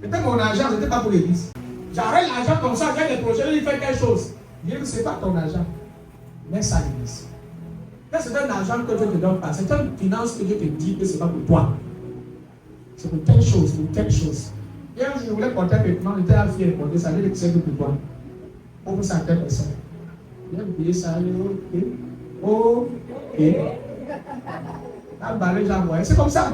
C'était mon argent, ce n'était pas pour l'église. J'arrête l'argent comme ça, j'ai des projets, il fait quelque chose. Il dit que ce n'est pas ton argent. Mets ça à l'église. C'est un argent que Dieu ne te donne pas. C'est une finance que Dieu te dit que ce n'est pas pour toi. C'est pour telle chose, pour telle chose. Et un jour, je voulais porter un vêtement, j'étais à fier de porter ça, je disais que c'est pour toi. Pour ça, telle personne. Il a oublié ça, ok. Ok. C'est comme ça.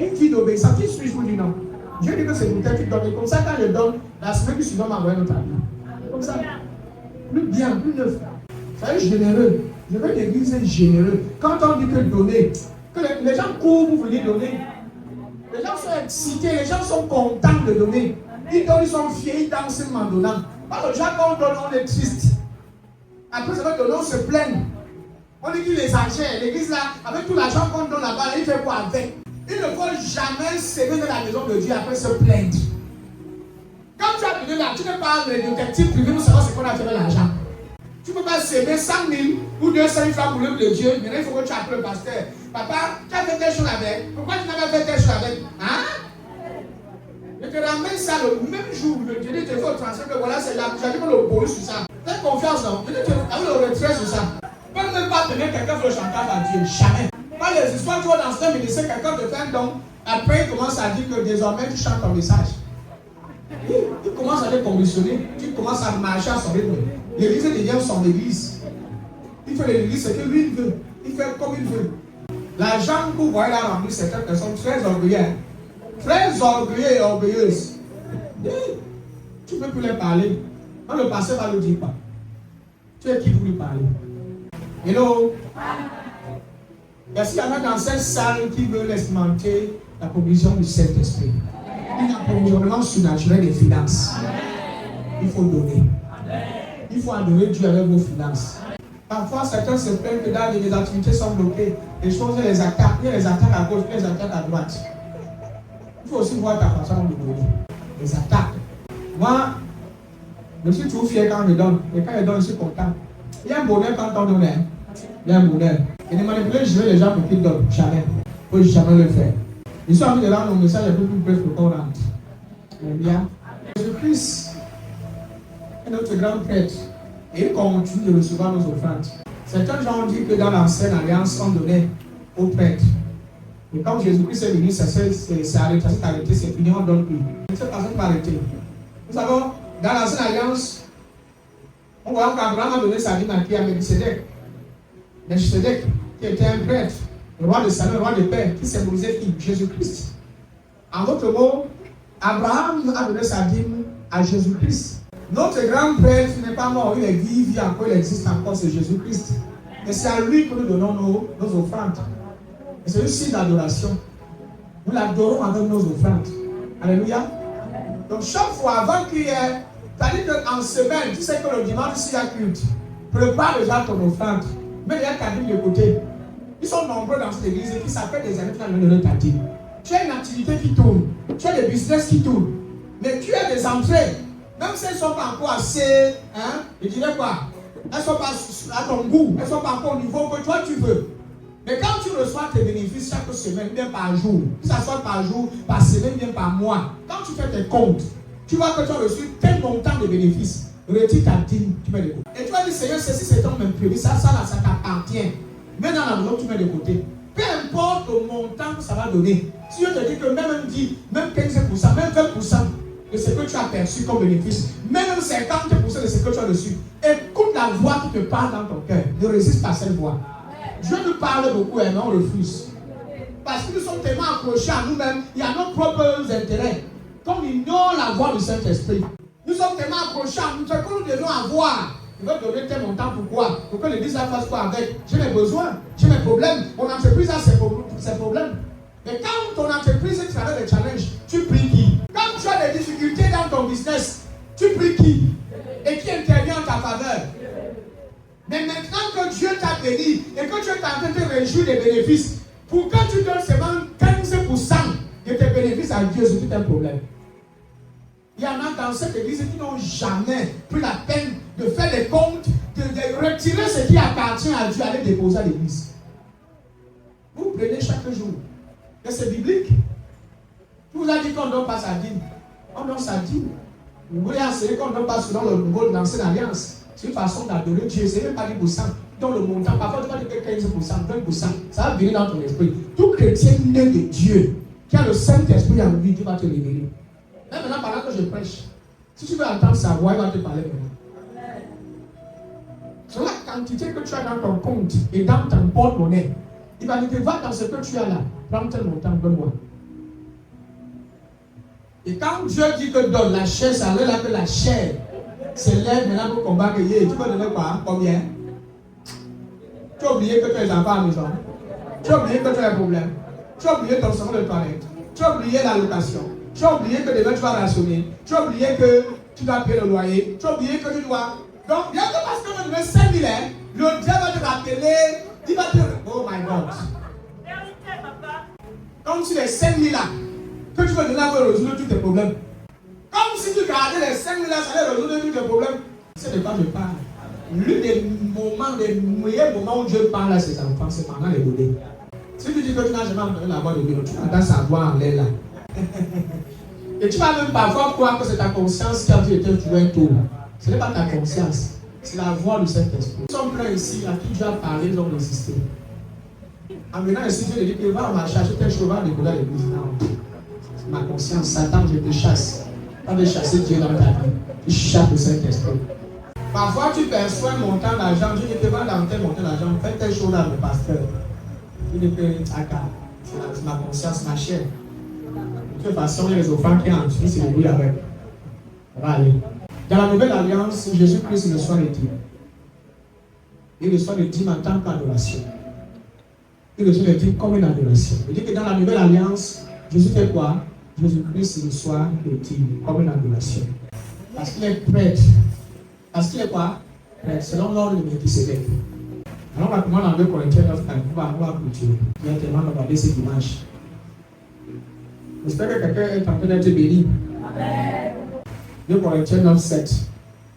Une vie d'obéissance. Qui suis-je vous dis non? Dieu dit que c'est pour tel qui donne. Comme ça, quand je donne, la semaine qui suit, on m'envoie notre avis. Comme ça. Plus bien, plus neuf. Soyez généreux. Je veux l'église généreux. Quand on dit que donner, que les gens courent pour venir donner. Les gens sont excités, les gens sont contents de donner. Ils donnent, ils sont fiers, ils dansent en donnant. Parce que chaque fois qu'on donne, on est triste. Après, ça va donner, on se plaint. On dit qu'il les achète. L'église là, avec tout l'argent qu'on donne là-bas, il fait quoi avec? Il ne faut jamais s'aimer dans la maison de Dieu après se plaindre. Quand tu as donné là, tu n'es pas le détective privé pour savoir ce qu'on a fait avec l'argent. Tu ne peux pas s'aimer 100 000 ou 200 000 francs pour l'œuvre de Dieu. Maintenant, il faut que tu appelles le pasteur. Papa, tu as fait telle chose avec. Pourquoi tu n'as pas fait telle chose avec? Hein? Je te ramène ça le même jour. Je te dis, tu fais au transfert que voilà, c'est là. J'avais pas le bonus sur ça. Fais confiance, non? Je te dis, tu as le retrait sur ça. Tu ne peux même pas tenir quelqu'un pour le chantage à Dieu. Jamais. Pas les histoires, tu vois, dans ce ministère, quelqu'un te fait un don. Après, il commence à dire que désormais, tu chantes ton message. Il commence à te conditionner. Tu commences à marcher à son rythme. L'église devient son église. Il fait l'église ce que lui il veut. Il fait comme il veut. L'argent que vous voyez là remplir certaines personnes très orgueilleuses. Très orgueilleuses et orgueilleuses. Tu ne peux plus les parler. Quand le pasteur va le dire pas. Tu es qui pour lui parler? Hello? Est-ce qu'il y en a dans cette salle qui veulent expérimenter la provision du Saint-Esprit? Un approvisionnement surnaturel des finances. Il faut donner. Il faut adorer Dieu avec vos finances. Parfois, certains se plaignent que là, les activités sont bloquées. Les choses, les attaques. Il y a les attaques à gauche, les attaques à droite. Il faut aussi voir ta façon de donner. Les attaques. Moi, je suis toujours fier quand je donne. Et quand je donne, je suis content. Il y a un bonheur quand on donne. Il y a un bonheur. Et de manipuler, je veux les gens pour qu'ils donnent. Jamais. Il ne faut jamais le faire. Je suis en train de rendre mon message un peu plus bref pour qu'on rentre. Bien. Jésus-Christ est notre grand prêtre. Et il continue de recevoir nos offrandes. Certains gens ont dit que dans l'ancienne alliance, on donnait aux prêtres. Et quand Jésus-Christ est venu, c'est arrêté, c'est fini, on ne donne plus. Cette personne va arrêter. Nous savons, dans l'ancienne alliance, on voit qu'Abraham a donné sa vie à qui? À Melchisedec. Melchisedec, qui était un prêtre, le roi de Salem, le roi de paix, qui symbolisait qui? Jésus-Christ. En d'autres mots, Abraham a donné sa dîme à Jésus-Christ. Notre grand prêtre n'est pas mort, il est vivant, il vit encore, il existe encore, c'est Jésus-Christ. Et c'est à lui que nous donnons nos offrandes. Et c'est une signe d'adoration. Nous l'adorons avec nos offrandes. Alléluia. Donc chaque fois avant qu'il y ait, c'est-à-dire qu'en semaine, tu sais que le dimanche, s'il y a culte, prépare déjà ton offrande. Mais il y a ta dîme de côté. Ils sont nombreux dans cette église qui s'appellent des amis qui ont donné ta dîme. Tu as une activité qui tourne, tu as des business qui tournent, mais tu as des entrées. Même si elles ne sont pas encore assez, je dirais quoi, elles ne sont pas à ton goût, elles ne sont pas encore au niveau que toi tu veux. Mais quand tu reçois tes bénéfices chaque semaine, bien par jour, que ça soit par jour, par semaine, bien par mois, quand tu fais tes comptes, tu vois que tu as reçu tel montant de bénéfices, retire ta dîme, tu mets de côté. Et tu vas dire, Seigneur, ceci c'est ton imprévu, ça t'appartient. Mets dans l'enveloppe, tu mets de côté. Peu importe le montant que ça va donner. Si je te dis que même 10, même 15%, même 20%, de ce que tu as perçu comme bénéfice, même 50% de ce que tu as reçu, écoute la voix qui te parle dans ton cœur. Ne résiste pas à cette voix. Dieu nous parle beaucoup et on refuse. Parce que nous sommes tellement accrochés à nous-mêmes, il y a nos propres intérêts. Qu'on ignore la voix du Saint-Esprit. Nous sommes tellement accrochés à nous, ce que nous devons avoir. Il va donner tel montant, pourquoi? Pour que l'église fasse quoi avec? J'ai mes besoins, j'ai mes problèmes. Mon entreprise a ses problèmes. Mais quand ton entreprise traverse des challenges, tu pries qui? Quand tu as des difficultés dans ton business, tu pries qui? Et qui intervient en ta faveur? Mais maintenant que Dieu t'a béni et que tu es en train de te réjouir des bénéfices, pour que tu donnes seulement 15% de tes bénéfices à Dieu, c'est tout un problème. Il y en a dans cette église qui n'ont jamais pris la peine de faire des comptes, de retirer ce qui appartient à Dieu, aller déposer à l'église. Vous prenez chaque jour. Et c'est biblique. Qui vous a dit qu'on ne donne pas sa dîme? On donne sa dîme. Vous voulez enseigner qu'on ne donne pas selon le niveau de l'ancienne alliance. C'est une façon d'adorer Dieu. Ce n'est même pas 10%. Dans le montant, parfois tu vas dire que 15%, 20%. Ça va venir dans ton esprit. Tout chrétien né de Dieu, qui a le Saint-Esprit en lui, Dieu va te révéler. Même maintenant, pendant que je prêche, si tu veux entendre sa voix, il va te parler maintenant. sur la quantité que tu as dans ton compte et dans ton porte-monnaie. Il va dire, va dans ce que tu as là, prends tel montant, donne-moi. Et quand Dieu dit que donne la chair, ça veut dire que la chair s'élève maintenant pour combattre. Tu peux donner quoi? Combien? Tu as oublié que tu as les enfants à la maison. Tu as oublié que tu as des problèmes. Tu as oublié ton salon de toilette. Tu as oublié la location. Tu as oublié que demain tu vas rationner. Tu as oublié que tu dois payer le loyer. Tu as oublié que tu dois. Donc, bien que parce que tu donnes 5 000, le diable va te rappeler. Il va te. Oh my God. Comme si les 5 000 là, que tu veux donner pour résoudre tous tes problèmes. Comme si tu gardais les 5 000 là, ça allait résoudre tous tes problèmes. C'est de quoi je parle. L'un des moments, des meilleurs moments où Dieu parle à ses enfants, c'est pendant les bébés. Si tu dis que tu n'as jamais entendu la voix de Dieu, tu entends sa voix en l'air là. Et tu vas même parfois croire que c'est ta conscience qui a dit que tu veux un tour. Ce n'est pas ta conscience, c'est la voix du Saint-Esprit. Nous sommes pleins ici à qui Dieu a parlé, ils ont résisté. En venant ici, Dieu dit que va, on va chercher tel cheval de couleur d'église. Non. C'est ma conscience. Satan, je te chasse. Quand tu chasser Dieu dans ta vie, tu chasses le Saint-Esprit. Parfois, tu perçois un montant d'argent. Dieu dit que va dans tel montant d'argent, fais telle chose dans le pasteur. Tu dis que c'est ma conscience, ma chair. De toute façon, il y a les offrandes qui entrent, c'est le bruit avec. Ça va aller. Dans la nouvelle alliance, Jésus-Christ reçoit les dîmes. Il reçoit les dîmes en tant qu'adoration. Il reçoit les dîmes comme une adoration. Il dit que dans la nouvelle alliance, Jésus fait quoi? Jésus-Christ reçoit les dîmes comme une adoration. Parce qu'il est prêtre. Parce qu'il est quoi? Prêtre, selon l'ordre de Melchisédek. Alors on va commencer dans 2 Corinthiens 9, on va clôturer. Il y a tellement regardé ce dimanche. J'espère que quelqu'un est en train d'être béni. Amen. 2 Corinthiens 9, 7.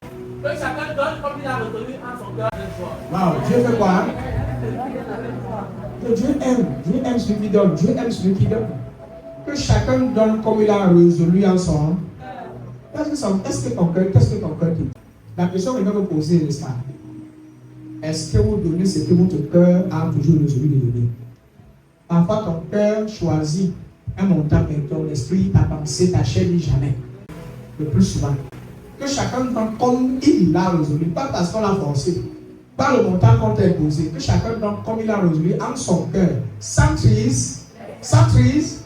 Que chacun donne comme il a retenu en son cœur de foi. Wow, Dieu fait quoi? Dieu aime celui qui donne. Dieu aime celui qui donne. Que chacun donne comme il a résolu en son. Est-ce que ton cœur dit? La question que je vais me poser est ça. Est-ce que vous donnez ce que votre cœur a toujours résolu de donner? Parfois, ton cœur choisit un montant, mais ton esprit, ta pensée, ta chair dit jamais. Le plus souvent. Que chacun donne comme il l'a résolu, pas parce qu'on l'a forcé, pas le montant qu'on t'a imposé. Que chacun donne comme il l'a résolu en son cœur, sans crise. Sans crise.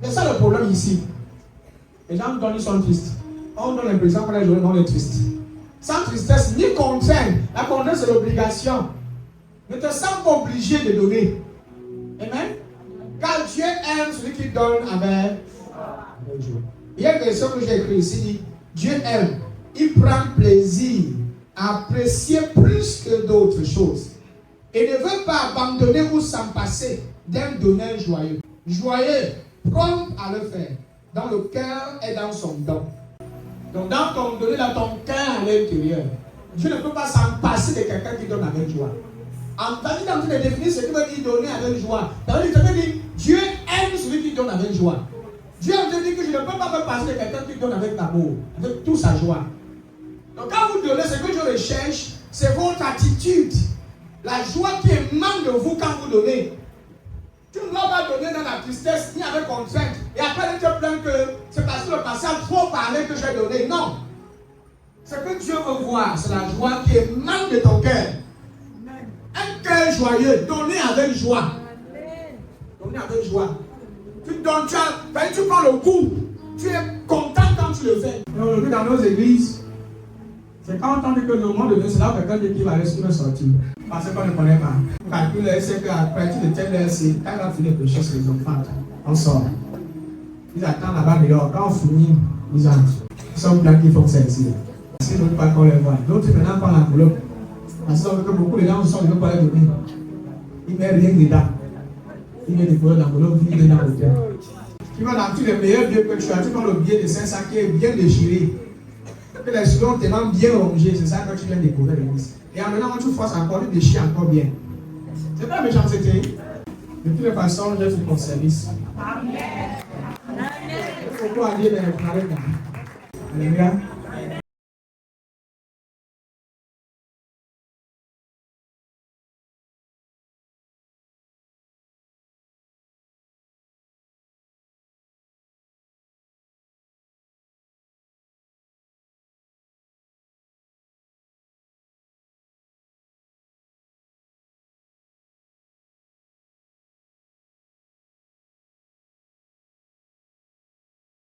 C'est ça le problème ici. Les gens donnent, ils sont tristes. On donne l'impression qu'on est joyeux, on est triste. Sans tristesse, ni contrainte. La contrainte, c'est l'obligation. Ne te sens pas obligé de donner. Amen. Car Dieu aime celui qui donne avec joie. Il y a une version que j'ai écrite ici, dit Dieu aime, il prend plaisir à apprécier plus que d'autres choses. Et ne veut pas abandonner ou s'en passer d'un donneur joyeux. Joyeux, prompt à le faire. Dans le cœur et dans son don. Donc dans ton donner, dans ton cœur à l'intérieur. Dieu ne peut pas s'en passer de quelqu'un qui donne avec joie. En train de définir ce que veut dire donner avec joie. Ça veut dire Dieu aime celui qui donne avec joie. Dieu te dit que je ne peux pas me passer de quelqu'un qui donne avec amour, avec toute sa joie. Donc quand vous donnez, ce que Dieu recherche, c'est votre attitude. La joie qui émane de vous quand vous donnez. Tu ne dois pas donner dans la tristesse ni avec contrainte. Et après, tu te plains que c'est parce que le passé a trop parlé que j'ai donné. Non. Ce que Dieu veut voir, c'est la joie qui émane de ton cœur. Un cœur joyeux, donner avec joie. Donner avec joie. Tu donnes, tu prends le coup. Tu es content quand tu le fais. Aujourd'hui, dans nos églises, c'est quand on dit que le monde de Dieu, c'est là que quelqu'un qui va rester sortir. Parce qu'on ne connaît pas. On calcule, c'est qu'après, tu le tiens, c'est quand on a fini de chercher les enfants, on sort. Ils attendent là-bas, mais quand on finit, ils entrent. Ils sont blancs qui font ça ici. Parce qu'ils ne veulent pas qu'on les voit. D'autres maintenant prennent l'enveloppe. Parce que beaucoup de gens sont, ils ne veulent pas les donner. Ils ne mettent rien dedans. Ils mettent des couleurs d'enveloppe, ils mettent dans l'hôtel. Tu vas dans tous les meilleurs biens que tu as, tu prends le billet de 500 qui est bien déchiré. Que les secondes tellement bien rongées, c'est ça que tu viens découvrir l'église. Et en maintenant, tu forces encore, tu déchires encore bien. C'est pas méchanceté. De toutes les façons, je suis ton service. Amen. Il faut pas aller vers le travail. Alléluia.